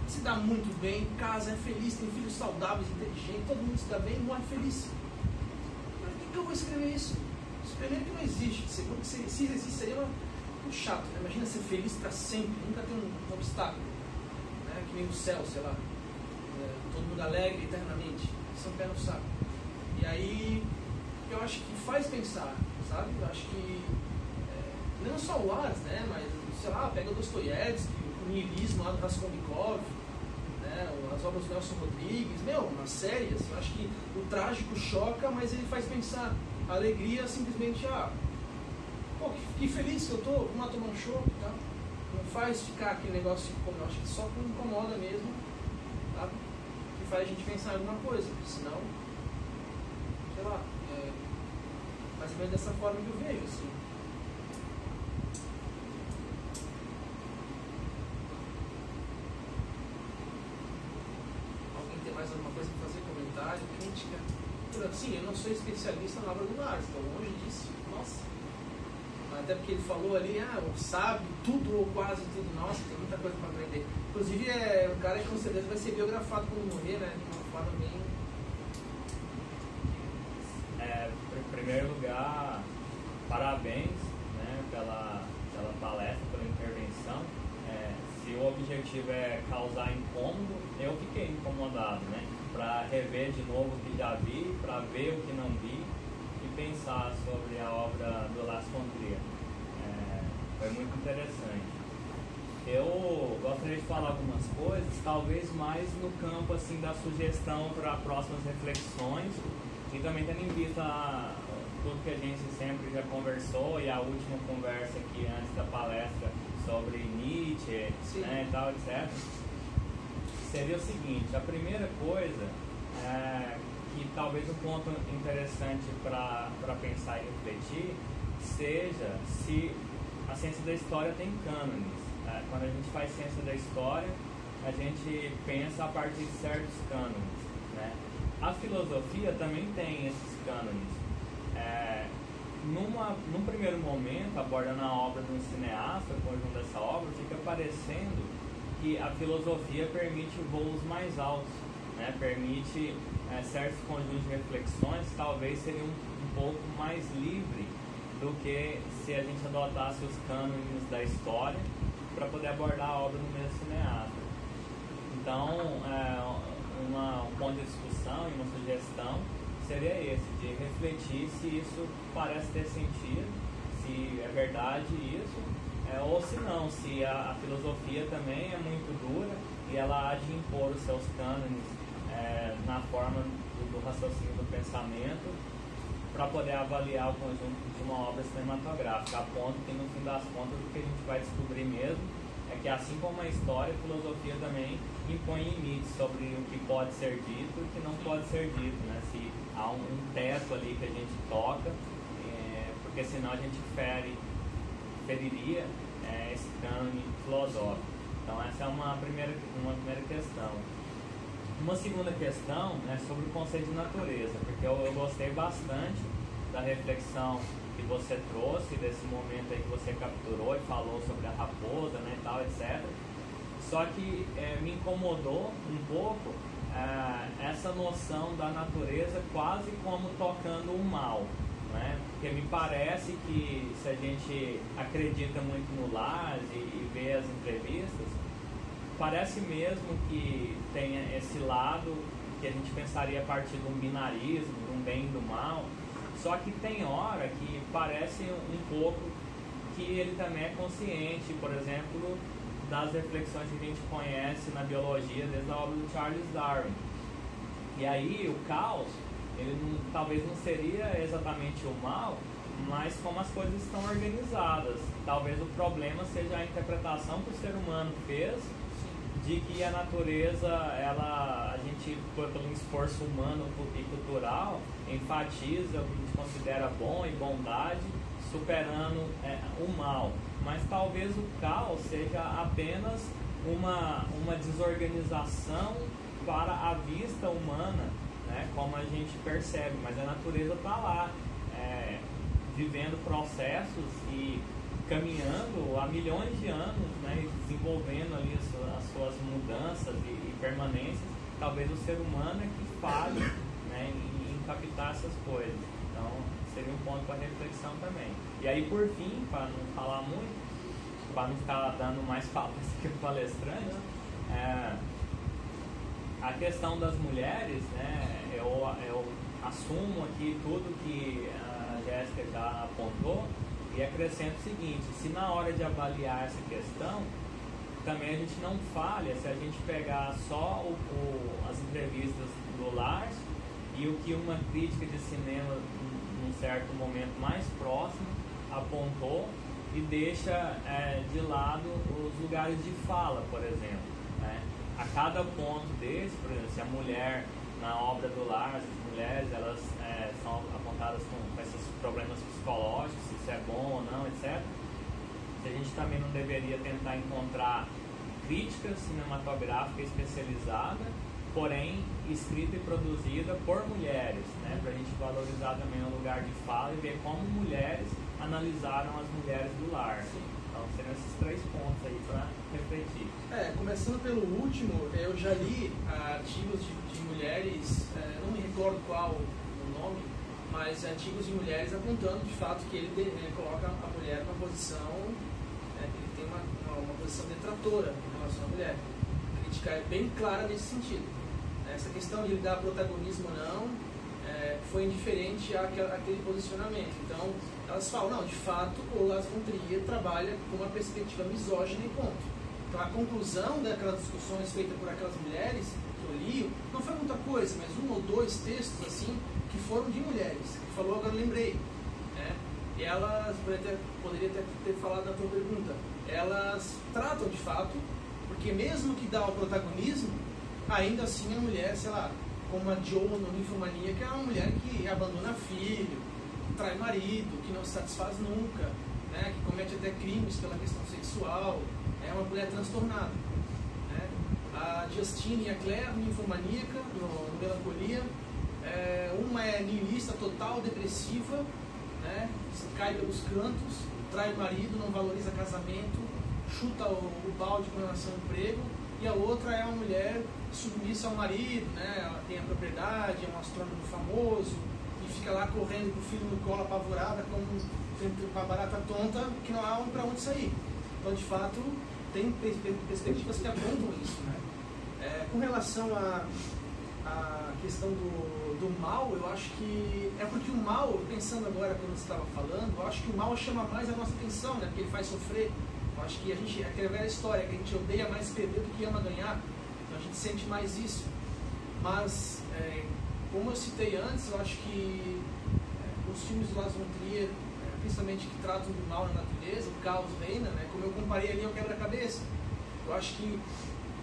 se dá muito bem, casa, é feliz, tem filhos saudáveis, inteligentes, todo mundo se dá bem, morre feliz. Mas por que eu vou escrever isso? Primeiro que não existe, segundo que se existe seria muito chato, né? Imagina ser feliz para sempre, nunca ter um obstáculo, né? Que nem o céu, sei lá, todo mundo alegre eternamente, isso é um pé no saco. E aí eu acho que faz pensar, sabe? Eu acho que não só o Ars, né? Mas sei lá, pega o Dostoiévski, o niilismo lá do Raskolnikov, né? As obras do Nelson Rodrigues, uma série, assim, eu acho que o trágico choca, mas ele faz pensar. A alegria simplesmente, pô, que feliz que eu tô, vamos lá tomar um show, tá? Não faz ficar aquele negócio, eu acho que só incomoda mesmo, tá? Que faz a gente pensar em alguma coisa, senão, sei lá, mais ou menos dessa forma que eu vejo, assim. Alguém tem mais alguma coisa para fazer? Comentário, crítica? Sim, eu não sou especialista na obra do Lares, estou longe disso, nossa. Até porque ele falou ali, sabe tudo ou quase tudo, nossa, tem muita coisa para aprender. Inclusive é um cara que com certeza vai ser biografado quando morrer, né? De uma forma bem... Em primeiro lugar, parabéns, né, pela palestra, pela intervenção. Se o objetivo é causar incômodo, eu fiquei incomodado, né? Para rever de novo o que já vi, para ver o que não vi e pensar sobre a obra do Las Contrias. Foi muito interessante. Eu gostaria de falar algumas coisas, talvez mais no campo assim, da sugestão para próximas reflexões e também tendo em vista tudo que a gente sempre já conversou e a última conversa aqui antes da palestra sobre Nietzsche, né, e tal, etc. seria o seguinte: a primeira coisa, que talvez um ponto interessante para pensar e refletir, seja se a ciência da história tem cânones. Quando a gente faz ciência da história, a gente pensa a partir de certos cânones, né? A filosofia também tem esses cânones. Num primeiro momento, abordando a obra de um cineasta, o conjunto dessa obra, fica parecendo que a filosofia permite voos mais altos, né? Permite certos conjuntos de reflexões que talvez seriam um pouco mais livre do que se a gente adotasse os cânones da história para poder abordar a obra do mesmo cineasta. Então, um ponto de discussão e uma sugestão seria esse, de refletir se isso parece ter sentido, se é verdade isso, ou se não, se a filosofia também é muito dura e ela há de impor os seus cânones na forma do raciocínio do pensamento para poder avaliar o conjunto de uma obra cinematográfica, a ponto que, no fim das contas, o que a gente vai descobrir mesmo é que, assim como a história, a filosofia também impõe limites sobre o que pode ser dito e o que não pode ser dito, né? Se há um teto ali que a gente toca, porque senão a gente feriria esse cânone filosófico. Então, essa é uma primeira questão. Uma segunda questão é sobre o conceito de natureza, porque eu gostei bastante da reflexão que você trouxe, desse momento aí que você capturou e falou sobre a raposa, né, e tal, etc. Só que me incomodou um pouco essa noção da natureza quase como tocando o mal, né? Porque me parece que, se a gente acredita muito no Lars e vê as entrevistas, parece mesmo que tenha esse lado que a gente pensaria a partir de um binarismo, de um bem e do mal, só que tem hora que parece um pouco que ele também é consciente, por exemplo, das reflexões que a gente conhece na biologia desde a obra do Charles Darwin. E aí o caos, ele talvez não seria exatamente o mal, mas como as coisas estão organizadas. Talvez o problema seja a interpretação que o ser humano fez de que a natureza, a gente, pelo esforço humano e cultural, enfatiza o que a gente considera bom e bondade, superando o mal. Mas talvez o caos seja apenas uma desorganização para a vista humana, né, como a gente percebe, mas a natureza está lá, vivendo processos e caminhando há milhões de anos, né, desenvolvendo ali as suas mudanças e permanências. Talvez o ser humano é que falhe, né, em captar essas coisas. Então, seria um ponto para reflexão também. E aí, por fim, para não falar muito, para não ficar dando mais palestras que o palestrante, a questão das mulheres, né, eu assumo aqui tudo que a Jéssica já apontou e acrescento o seguinte: se na hora de avaliar essa questão, também a gente não falha se a gente pegar só as entrevistas do Lars e o que uma crítica de cinema, num certo momento mais próximo, apontou, e deixa de lado os lugares de fala, por exemplo, né? A cada ponto desse, por exemplo, se a mulher, na obra do Lars, as mulheres elas são apontadas com esses problemas psicológicos, se isso é bom ou não, etc. Se a gente também não deveria tentar encontrar crítica cinematográfica especializada, porém escrita e produzida por mulheres, né? Para a gente valorizar também o lugar de fala e ver como mulheres analisaram as mulheres do Lars. Então seriam esses 3 pontos aí para refletir. Começando pelo último, eu já li artigos de mulheres, não me recordo qual o nome, mas artigos de mulheres apontando de fato que ele coloca a mulher numa posição, ele tem uma posição detratora em relação à mulher. A crítica é bem clara nesse sentido. Essa questão de ele dar protagonismo ou não foi indiferente àquele posicionamento. Então, elas falam, não, de fato, o Lars von Trier trabalha com uma perspectiva misógina e ponto. Então, a conclusão daquelas discussões feitas por aquelas mulheres que eu li, não foi muita coisa, mas 1 ou 2 textos, assim, que foram de mulheres. Que falou, agora eu lembrei. E elas, poderia ter falado na tua pergunta, elas tratam, de fato, porque mesmo que dá o protagonismo, ainda assim a mulher, sei lá, como a Joe no Ninfomaníaca, é uma mulher que abandona filho, trai marido, que não se satisfaz nunca, né, que comete até crimes pela questão sexual, é uma mulher transtornada. Né. A Justine e a Claire, Ninfomaníaca, no Melancolia, uma é niilista total, depressiva, né, cai pelos cantos, trai o marido, não valoriza casamento, chuta o balde com relação ao emprego, e a outra é uma mulher submissa ao marido, né, ela tem a propriedade, é um astrônomo famoso, e fica lá correndo com o filho no colo, apavorada, como uma barata tonta, que não há para onde sair. Então, de fato, tem perspectivas que apontam isso. Né? Com relação à questão do mal, eu acho que é porque o mal, pensando agora quando você estava falando, eu acho que o mal chama mais a nossa atenção, né? Porque ele faz sofrer. Eu acho que a gente, aquela velha história, que a gente odeia mais perder do que ama ganhar, então a gente sente mais isso. Mas, como eu citei antes, eu acho que os filmes do Lars von Trier, principalmente que tratam do mal na natureza, o caos reina, né? Como eu comparei ali ao quebra-cabeça. Eu acho que,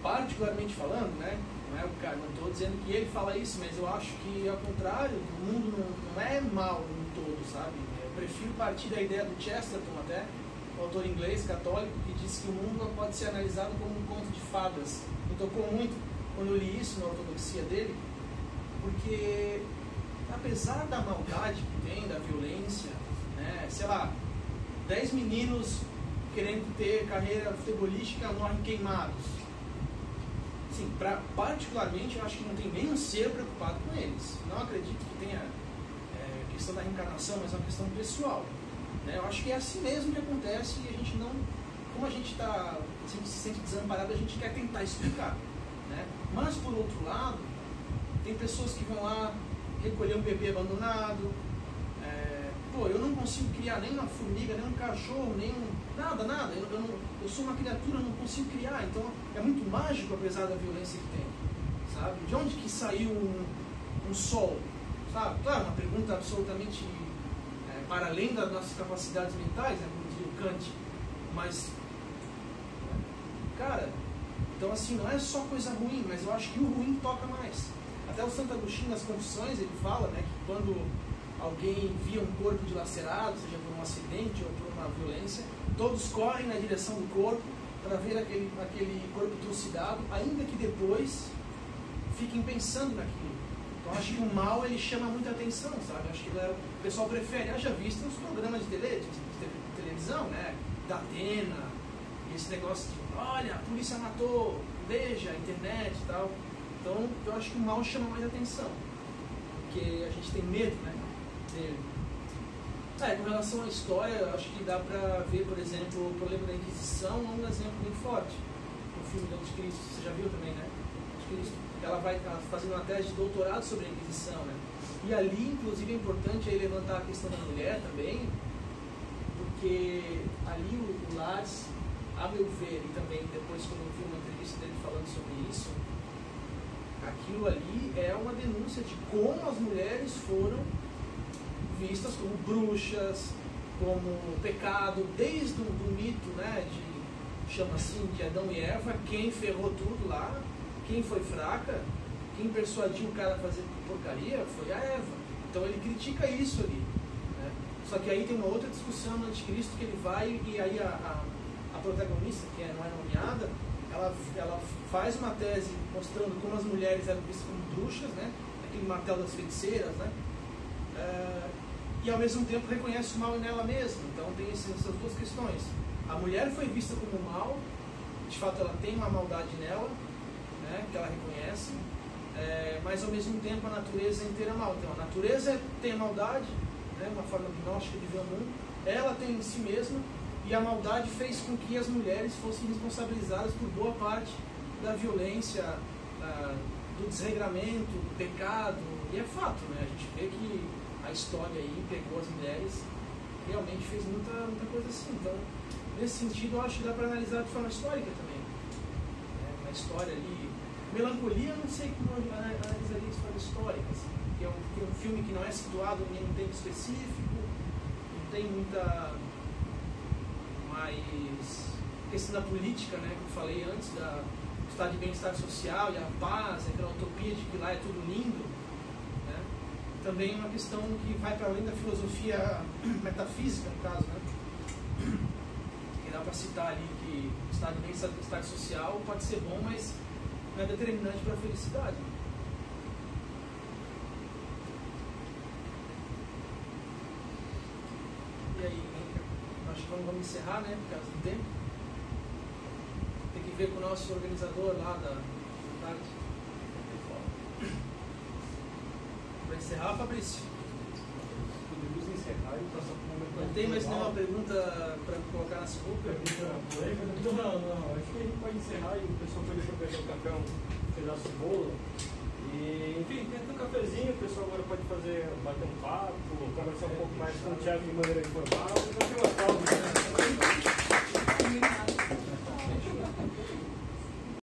particularmente falando, né? Não estou dizendo que ele fala isso, mas eu acho que, ao contrário, o mundo não é mal no todo, sabe? Eu prefiro partir da ideia do Chesterton, até, um autor inglês, católico, que diz que o mundo pode ser analisado como um conto de fadas. Me tocou muito quando eu li isso na ortodoxia dele, porque, apesar da maldade que tem, da violência, né, sei lá, 10 meninos querendo ter carreira futebolística morrem queimados. Sim, particularmente, eu acho que não tem nenhum ser preocupado com eles. Não acredito que tenha questão da reencarnação, mas é uma questão pessoal. Né? Eu acho que é assim mesmo que acontece e a gente não... Como a gente se sente desamparado, a gente quer tentar explicar. Né? Mas, por outro lado, tem pessoas que vão lá recolher um bebê abandonado. Eu não consigo criar nem uma formiga, nem um cachorro, nem nada. Eu sou uma criatura, não consigo criar. Então, é muito mágico, apesar da violência que tem. Sabe? De onde que saiu um sol? Sabe? Claro, uma pergunta absolutamente para além das nossas capacidades mentais, né, como dizia o Kant. Mas, cara, então assim, não é só coisa ruim, mas eu acho que o ruim toca mais. Até o Santo Agostinho, nas Confissões, ele fala, né, que quando alguém via um corpo dilacerado, seja por um acidente ou por uma violência, todos correm na direção do corpo para ver aquele corpo trucidado, ainda que depois fiquem pensando naquilo. Então acho que o mal, ele chama muita atenção, sabe? Acho que o pessoal prefere, haja visto os programas de televisão, né? Da Atena, esse negócio de, olha, a polícia matou, veja, a internet e tal. Então eu acho que o mal chama mais atenção, porque a gente tem medo, né? Dele. Com relação à história, eu acho que dá pra ver, por exemplo, o problema da Inquisição, um exemplo muito forte. No filme do Anticristo, você já viu também, né? Anticristo. Ela vai fazendo uma tese de doutorado sobre a Inquisição, né? E ali, inclusive, é importante aí levantar a questão da mulher também, porque ali o Lars, a meu ver, e também depois quando eu vi uma entrevista dele falando sobre isso, aquilo ali é uma denúncia de como as mulheres foram vistas como bruxas, como pecado, desde o mito, né, chama assim, de Adão e Eva, quem ferrou tudo lá, quem foi fraca, quem persuadiu o cara a fazer porcaria foi a Eva. Então ele critica isso ali. Né? Só que aí tem uma outra discussão no Anticristo que ele vai e aí a protagonista, que não é nomeada, ela faz uma tese mostrando como as mulheres eram vistas como bruxas, né? Aquele martelo das feiticeiras, né? E ao mesmo tempo reconhece o mal nela mesma. Então tem essas duas questões. A mulher foi vista como mal, de fato ela tem uma maldade nela, né, que ela reconhece, mas ao mesmo tempo a natureza inteira é mal. Então a natureza tem a maldade, né, uma forma gnóstica de ver o mundo, ela tem em si mesma, e a maldade fez com que as mulheres fossem responsabilizadas por boa parte da violência, do desregramento, do pecado, e é fato, né, a gente vê que a história aí pegou as mulheres, realmente fez muita coisa assim. Então, nesse sentido, eu acho que dá para analisar de forma histórica também. Uma história ali... Melancolia, eu não sei como eu analisaria de forma histórica, assim, que é um filme que não é situado em nenhum tempo específico, não tem muita mais questão da política, né, que eu falei antes, estado de bem-estar social e a paz, aquela utopia de que lá é tudo lindo, né? Também é uma questão que vai para além da filosofia metafísica, no caso, né? Que dá para citar ali que o estado de bem-estar social pode ser bom, mas não é determinante para a felicidade. E aí, acho que vamos encerrar, né, por causa do tempo. Tem que ver com o nosso organizador lá da tarde. Para encerrar, Fabrício? Podemos encerrar e passar para o momento. Não tem mais nenhuma pergunta para colocar na sinuca? Não, acho que a gente pode encerrar e o pessoal pode deixar pegar o café, um pedaço de bolo. E, enfim, tem um cafezinho, o pessoal agora pode bater um papo, conversar um pouco mais com o Thiago de maneira informal. Então, tem uma pausa.